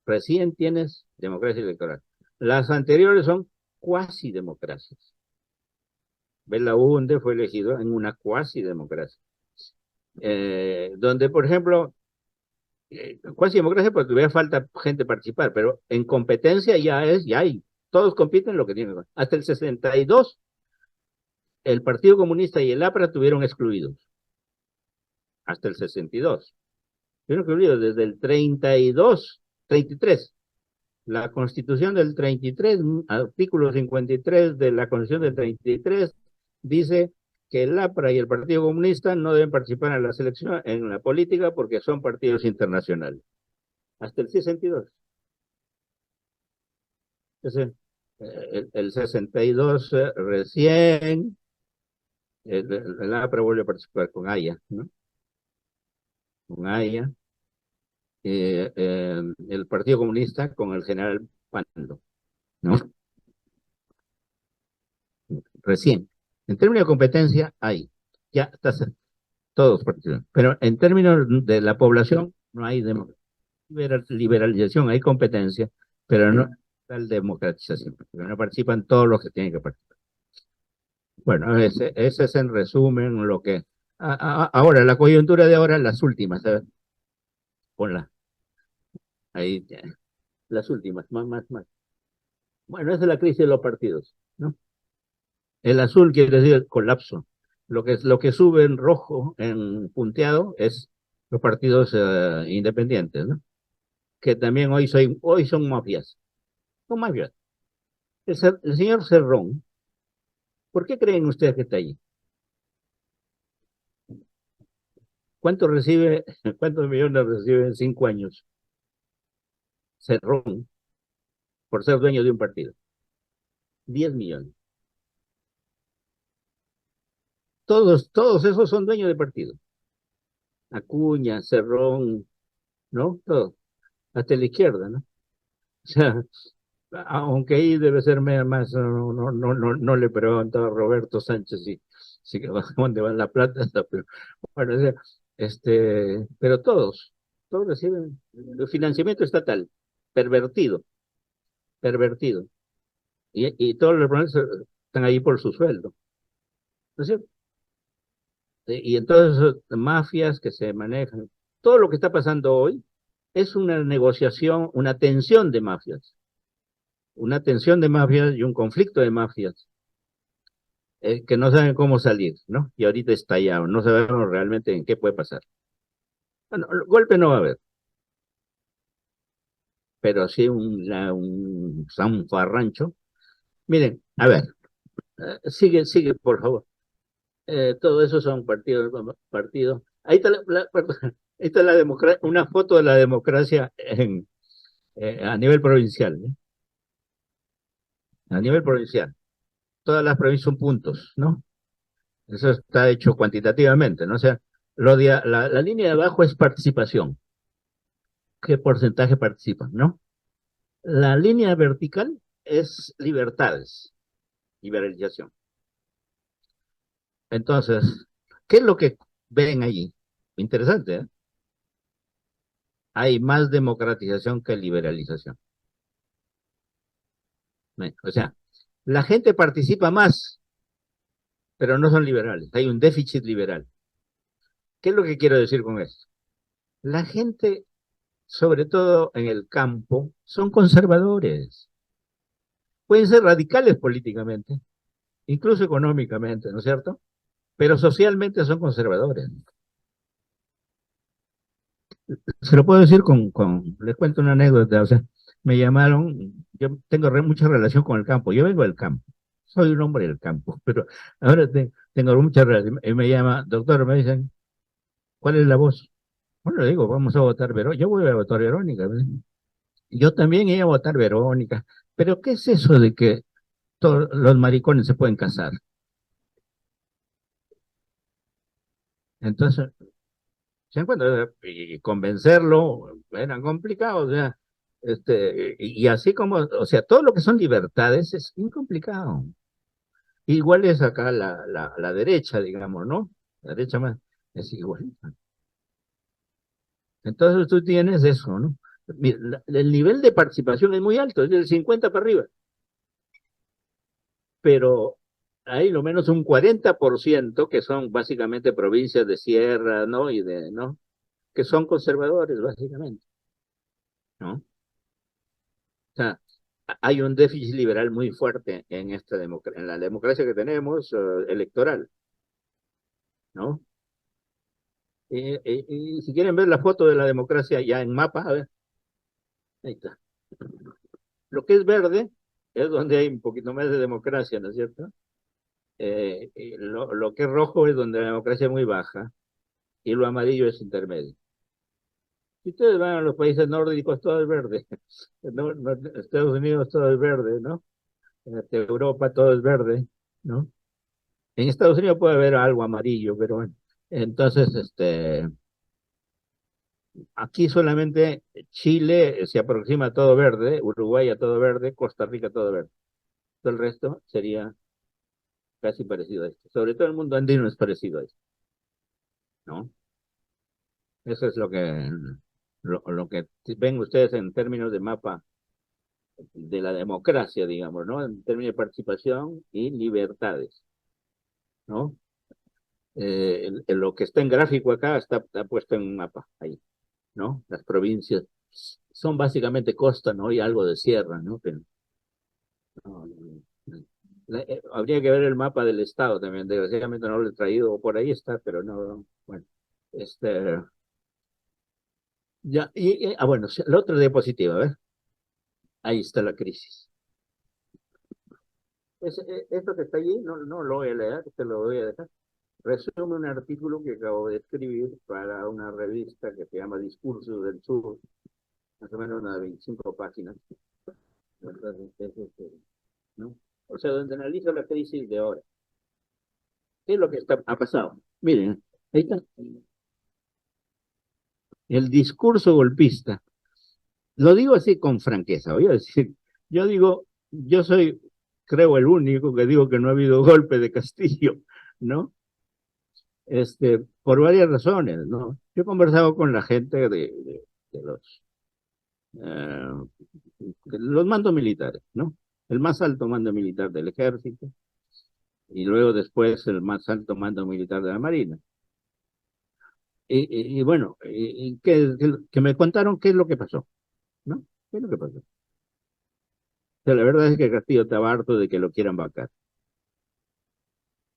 Recién tienes democracia electoral. Las anteriores son cuasi democracias. Belaúnde fue elegido en una cuasi democracia. Donde, por ejemplo, cuasi democracia porque todavía falta gente participar, pero en competencia ya hay. Todos compiten lo que tienen. Hasta el 62, el Partido Comunista y el APRA tuvieron excluidos. Hasta el 62. Tuvieron excluidos desde el 32, 33. La Constitución del 33, artículo 53 de la Constitución del 33, dice que el APRA y el Partido Comunista no deben participar en la selección, en la política, porque son partidos internacionales. Hasta el 62. Entonces, el 62 recién, el APRA vuelve a participar con AYA, ¿no? Con AYA, el Partido Comunista con el general Pando, ¿no? Recién. En términos de competencia, hay. Ya está, todos participan. Pero en términos de la población, no hay liberalización, hay competencia, pero no tal democratización, porque no participan todos los que tienen que participar. Bueno, ese es en resumen lo que... ahora, la coyuntura de ahora, las últimas, ¿sabes? Ponla, ahí, las últimas, más. Bueno, esa es la crisis de los partidos, ¿no? El azul quiere decir el colapso. Lo que sube en rojo, en punteado, es los partidos independientes, ¿no? Que también hoy son mafias. Son mafias. El señor Cerrón, ¿por qué creen ustedes que está allí? ¿Cuánto recibe, cuántos millones recibe en 5 años Cerrón por ser dueño de un partido? 10 millones. Todos esos son dueños de partido. Acuña, Cerrón, ¿no? Todo. Hasta la izquierda, ¿no? O sea, aunque ahí debe ser más, no le preguntaba a Roberto Sánchez si dónde va la plata, pero bueno, o sea, pero todos reciben el financiamiento estatal, pervertido, pervertido, y todos los problemas están ahí por su sueldo, ¿no es cierto? Y entonces mafias que se manejan, todo lo que está pasando hoy es una negociación, una tensión de mafias y un conflicto de mafias que no saben cómo salir, ¿no? Y ahorita estallado, no sabemos realmente en qué puede pasar. Bueno, golpe no va a haber, pero sí un zanfarrancho. Miren, a ver, sigue, por favor. Todo eso son partidos. Ahí está ahí está una foto de la democracia a nivel provincial, ¿eh? A nivel provincial. Todas las provincias son puntos, ¿no? Eso está hecho cuantitativamente, ¿no? O sea, la línea de abajo es participación. ¿Qué porcentaje participan, no? La línea vertical es libertades, liberalización. Entonces, ¿qué es lo que ven allí? Interesante, ¿eh? Hay más democratización que liberalización. O sea, la gente participa más, pero no son liberales. Hay un déficit liberal. ¿Qué es lo que quiero decir con esto? La gente, sobre todo en el campo, son conservadores. Pueden ser radicales políticamente, incluso económicamente, ¿no es cierto? Pero socialmente son conservadores. Se lo puedo decir les cuento una anécdota, o sea, me llamaron, yo tengo mucha relación con el campo, yo vengo del campo, soy un hombre del campo, pero ahora tengo mucha relación, y me llama, doctor, me dicen, ¿cuál es la voz? Bueno, le digo, vamos a votar Verónica, yo voy a votar Verónica, ¿ves? Yo también iba a votar Verónica, pero ¿qué es eso de que todos los maricones se pueden casar? Entonces, se encuentra, y convencerlo era complicado, o sea, y así como, o sea, todo lo que son libertades es muy complicado. Igual es acá la derecha, digamos, ¿no? La derecha más es igual. Entonces tú tienes eso, ¿no? Mira, el nivel de participación es muy alto, es del 50 para arriba, pero hay lo menos un 40% que son básicamente provincias de sierra, ¿no? ¿no? Que son conservadores, básicamente, ¿no? O sea, hay un déficit liberal muy fuerte en la democracia que tenemos electoral, ¿no? Y si quieren ver la foto de la democracia ya en mapa, a ver, ahí está. Lo que es verde es donde hay un poquito más de democracia, ¿no es cierto? lo que es rojo es donde la democracia es muy baja y lo amarillo es intermedio. Si ustedes van a los países nórdicos, todo es verde. No, Estados Unidos todo es verde, ¿no? Europa todo es verde, ¿no? En Estados Unidos puede haber algo amarillo, pero bueno. Entonces, aquí solamente Chile se aproxima a todo verde, Uruguay a todo verde, Costa Rica a todo verde. Todo el resto sería casi parecido a esto. Sobre todo el mundo andino es parecido a esto, ¿no? Eso es lo que ven ustedes en términos de mapa de la democracia, digamos, ¿no? En términos de participación y libertades, ¿no? Lo que está en gráfico acá está puesto en un mapa ahí, ¿no? Las provincias son básicamente costa, ¿no? Y algo de sierra, ¿no? Pero, no, habría que ver el mapa del estado también, desgraciadamente no lo he traído, por ahí está, pero no, bueno, este, ya, bueno, la otra diapositiva, a ver, ahí está la crisis. Esto que está allí, no lo voy a leer, te lo voy a dejar. Resume un artículo que acabo de escribir para una revista que se llama Discursos del Sur, más o menos una de 25 páginas. Entonces, ¿no? O sea, donde analizo la crisis de ahora. ¿Qué es lo que ha pasado? Miren, ahí está. El discurso golpista. Lo digo así con franqueza, voy a decir, yo digo, yo soy, creo, el único que digo que no ha habido golpe de Castillo, ¿no? Por varias razones, ¿no? Yo he conversado con la gente de eh, de los mandos militares, ¿no? El más alto mando militar del ejército y luego después el más alto mando militar de la Marina. Y bueno, que me contaron qué es lo que pasó, ¿no? ¿Qué es lo que pasó? O sea, la verdad es que Castillo estaba harto de que lo quieran vacar.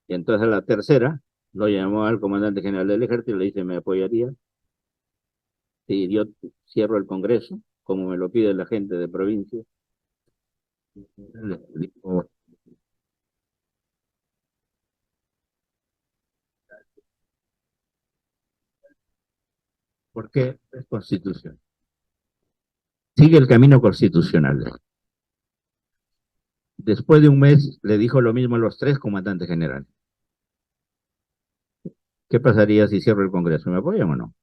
Y entonces a la tercera lo llamó al comandante general del ejército y le dice, ¿me apoyaría? Si yo cierro el Congreso, como me lo pide la gente de provincia. Le dijo, ¿por qué es constitución? Sigue el camino constitucional. Después de un mes le dijo lo mismo a los tres comandantes generales. ¿Qué pasaría si cierro el Congreso? ¿Me apoyan o no?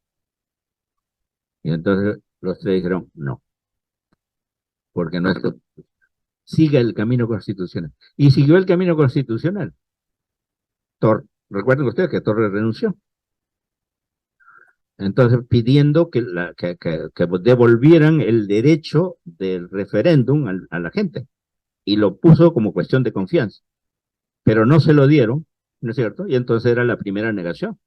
Y entonces los tres dijeron no, porque no es sigue el camino constitucional. Y siguió el camino constitucional. Recuerden ustedes que Torres renunció. Entonces, pidiendo que devolvieran el derecho del referéndum a la gente. Y lo puso como cuestión de confianza. Pero no se lo dieron, ¿no es cierto? Y entonces era la primera negación.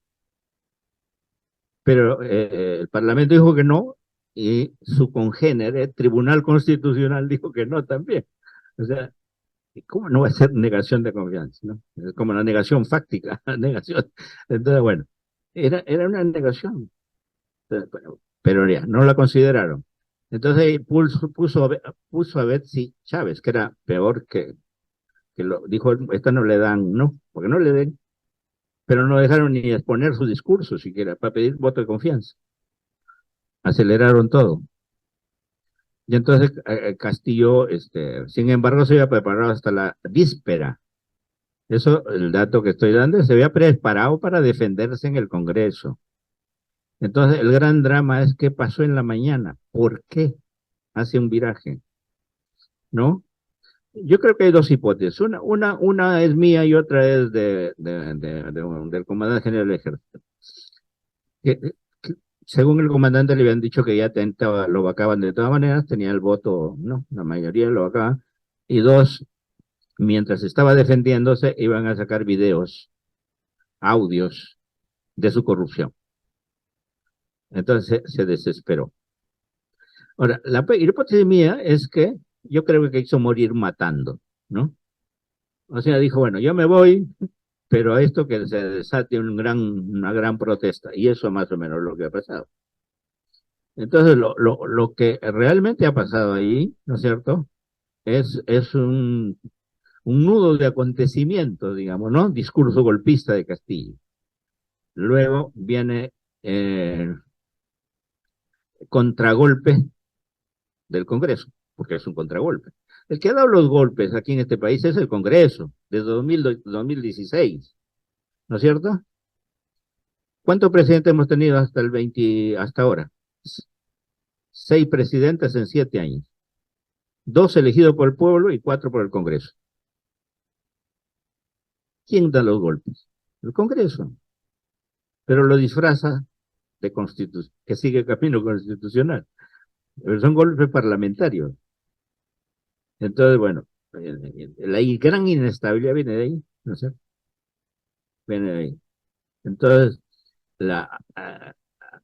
Pero el Parlamento dijo que no y su congénere, el Tribunal Constitucional, dijo que no también. O sea, ¿cómo no va a ser negación de confianza? ¿No? Es como la negación fáctica, negación. Entonces, bueno, era una negación, pero ya, no la consideraron. Entonces puso a Betsy Chávez, que era peor que lo dijo, esta no le dan, no, porque no le den, pero no dejaron ni exponer su discurso siquiera para pedir voto de confianza. Aceleraron todo. Y entonces Castillo, sin embargo, se había preparado hasta la víspera. Eso, el dato que estoy dando, se había preparado para defenderse en el Congreso. Entonces, el gran drama es qué pasó en la mañana. ¿Por qué hace un viraje? ¿No? Yo creo que hay dos hipótesis. Una es mía y otra es del comandante general del ejército. Que, que, según el comandante le habían dicho que ya lo vacaban de todas maneras, tenía el voto, no, la mayoría lo vacaban. Y dos, mientras estaba defendiéndose, iban a sacar videos, audios de su corrupción. Entonces se desesperó. Ahora, la hipótesis mía es que yo creo que hizo morir matando, ¿no? O sea, dijo, bueno, yo me voy, pero a esto que se desate una gran protesta. Y eso más o menos es lo que ha pasado. Entonces, lo que realmente ha pasado ahí, ¿no es cierto? Es un nudo de acontecimientos, digamos, ¿no? Discurso golpista de Castillo. Luego viene el contragolpe del Congreso, porque es un contragolpe. El que ha dado los golpes aquí en este país es el Congreso, desde 2016, ¿no es cierto? ¿Cuántos presidentes hemos tenido hasta el 20, hasta ahora? 6 presidentes en 7 años. 2 elegidos por el pueblo y 4 por el Congreso. ¿Quién da los golpes? El Congreso. Pero lo disfraza de que sigue el camino constitucional. Pero son golpes parlamentarios. Entonces, bueno, la gran inestabilidad viene de ahí, ¿no sé? Viene de ahí. Entonces,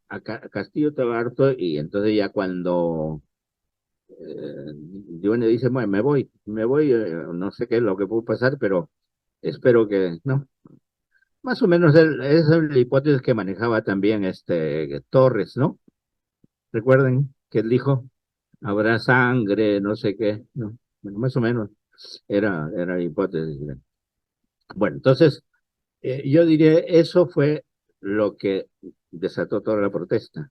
a Castillo estaba harto y entonces ya cuando Dione dice, bueno, me voy, no sé qué es lo que puede pasar, pero espero que, no. Más o menos esa es la hipótesis que manejaba también Torres, ¿no? Recuerden que él dijo, habrá sangre, no sé qué, ¿no? Bueno, más o menos era la hipótesis. Bueno, entonces, yo diría, eso fue lo que desató toda la protesta,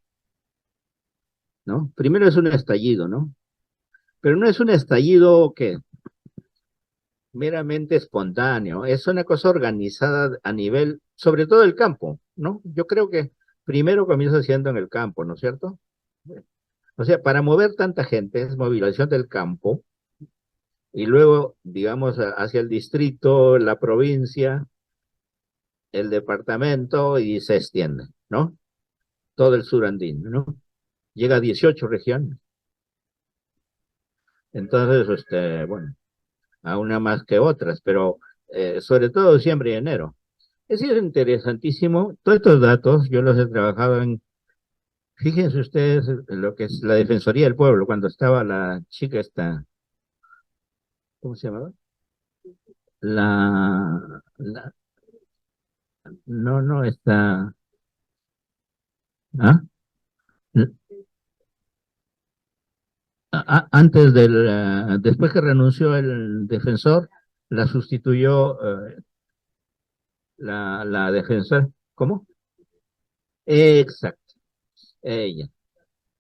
¿no? Primero es un estallido, ¿no? Pero no es un estallido que meramente espontáneo, es una cosa organizada a nivel, sobre todo el campo, ¿no? Yo creo que primero comienza siendo en el campo, ¿no es cierto? O sea, para mover tanta gente es movilización del campo y luego, digamos, hacia el distrito, la provincia, el departamento y se extiende, ¿no? Todo el sur andino, ¿no? Llega a 18 regiones. Entonces, bueno, a una más que otras, pero sobre todo diciembre y enero. Es decir, interesantísimo. Todos estos datos yo los he trabajado fíjense ustedes en lo que es la Defensoría del Pueblo, cuando estaba la chica esta, ¿cómo se llamaba? La, no, no, está, ¿ah? Antes después que renunció el defensor, la sustituyó la defensora, ¿cómo? Exacto, ella.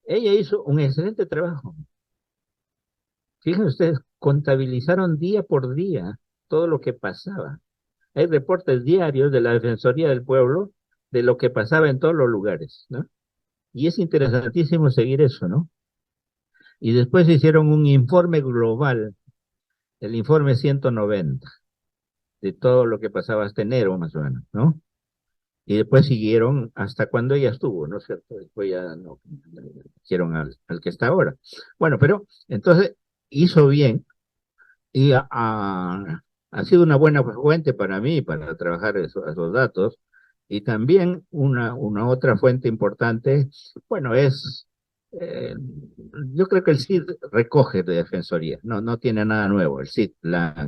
Ella hizo un excelente trabajo. Fíjense ustedes, contabilizaron día por día todo lo que pasaba. Hay reportes diarios de la Defensoría del Pueblo de lo que pasaba en todos los lugares, ¿no? Y es interesantísimo seguir eso, ¿no? Y después hicieron un informe global, el informe 190, de todo lo que pasaba hasta enero, más o menos, ¿no? Y después siguieron hasta cuando ella estuvo, ¿no es cierto? Después ya no, hicieron al que está ahora. Bueno, pero entonces hizo bien y ha sido una buena fuente para mí para trabajar esos datos. Y también una otra fuente importante, bueno, eh, yo creo que el CID recoge de Defensoría, no tiene nada nuevo. El CID,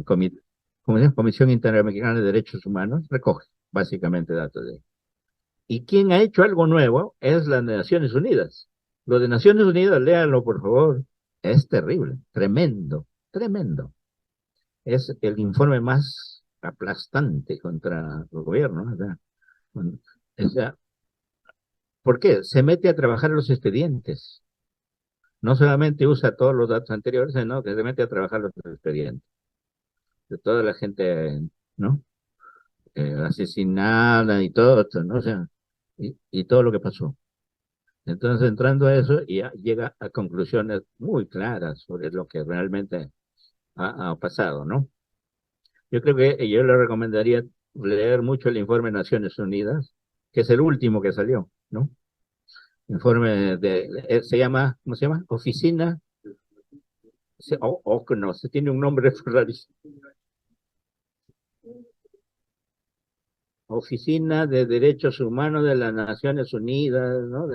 ¿cómo se llama? Comisión Interamericana de Derechos Humanos, recoge básicamente datos de. Y quien ha hecho algo nuevo es las Naciones Unidas. Lo de Naciones Unidas, léanlo por favor, es terrible, tremendo, tremendo. Es el informe más aplastante contra el gobierno, ¿no? O sea, ¿por qué? Se mete a trabajar los expedientes. No solamente usa todos los datos anteriores, sino que se mete a trabajar los expedientes de toda la gente, ¿no? Asesinada y todo esto, ¿no? O sea, y todo lo que pasó. Entonces, entrando a eso, ya llega a conclusiones muy claras sobre lo que realmente ha pasado, ¿no? Yo creo que yo le recomendaría leer mucho el informe de Naciones Unidas, que es el último que salió, ¿no? Informe se llama, ¿cómo se llama? Oficina, o no, se tiene un nombre rarísimo. Oficina de Derechos Humanos de las Naciones Unidas, ¿no?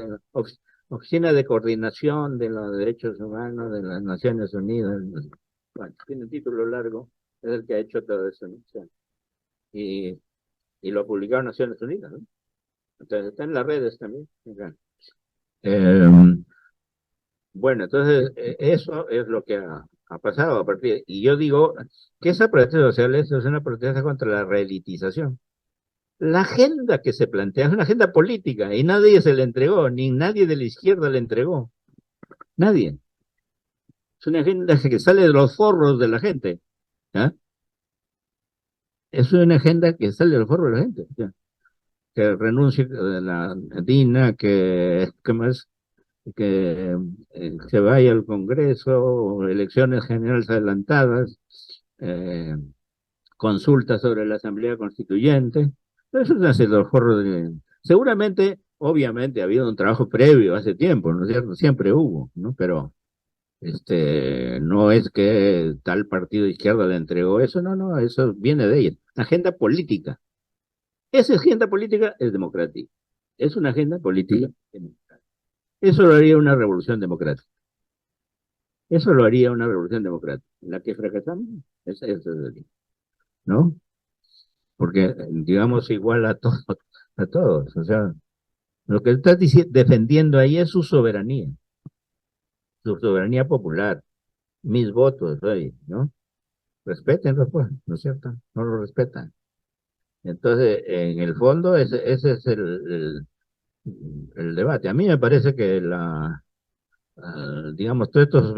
Oficina de Coordinación de los Derechos Humanos de las Naciones Unidas. Bueno, tiene un título largo, es el que ha hecho todo eso, ¿no? O sea, y, y lo ha publicado en Naciones Unidas, ¿no? Entonces está en las redes también. Eh, bueno, entonces eso es lo que ha ha pasado a partir, y yo digo que esa protesta social es una protesta contra la reelitización. La agenda que se plantea es una agenda política y nadie se la entregó, ni nadie de la izquierda la entregó. Nadie. Es una agenda que sale de los forros de la gente. ¿Ah? Es una agenda que sale de los forros de la gente. ¿Ya? Que renuncie a la DINA, que más, que se vaya al Congreso, elecciones generales adelantadas, eh, consultas sobre la Asamblea Constituyente. Eso es hacer los forros de... Seguramente, obviamente, ha habido un trabajo previo hace tiempo, ¿no es cierto? Siempre hubo, ¿no? Pero no es que tal partido de izquierda le entregó eso, no, no, eso viene de ella. Agenda política. Esa agenda política es democrática. Es una agenda política democrática. Eso lo haría una revolución democrática. Eso lo haría una revolución democrática. En la que fracasamos, esa es, ¿no? Porque, digamos, igual a todos, a todos. O sea, lo que estás defendiendo ahí es su soberanía popular, mis votos, oye, ¿no? Respétenlo, pues, ¿no es cierto? No lo respetan. Entonces, en el fondo, ese es el debate. A mí me parece que digamos, todos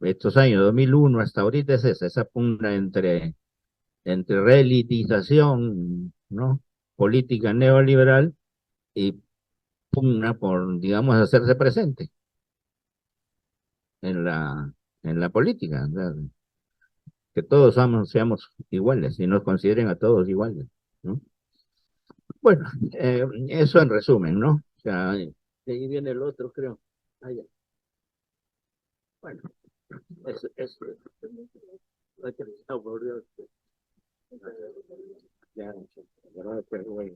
estos años, 2001 hasta ahorita es esa pugna entre reelitización, ¿no? Política neoliberal y pugna por, digamos, hacerse presente en la política, ¿verdad? Que todos seamos iguales y nos consideren a todos iguales, ¿no? Bueno, eso en resumen, ¿no? O sea, de ahí viene el otro, creo. Ah, ya. Bueno, eso. Ay, por Dios. Ya, ya, pero bueno.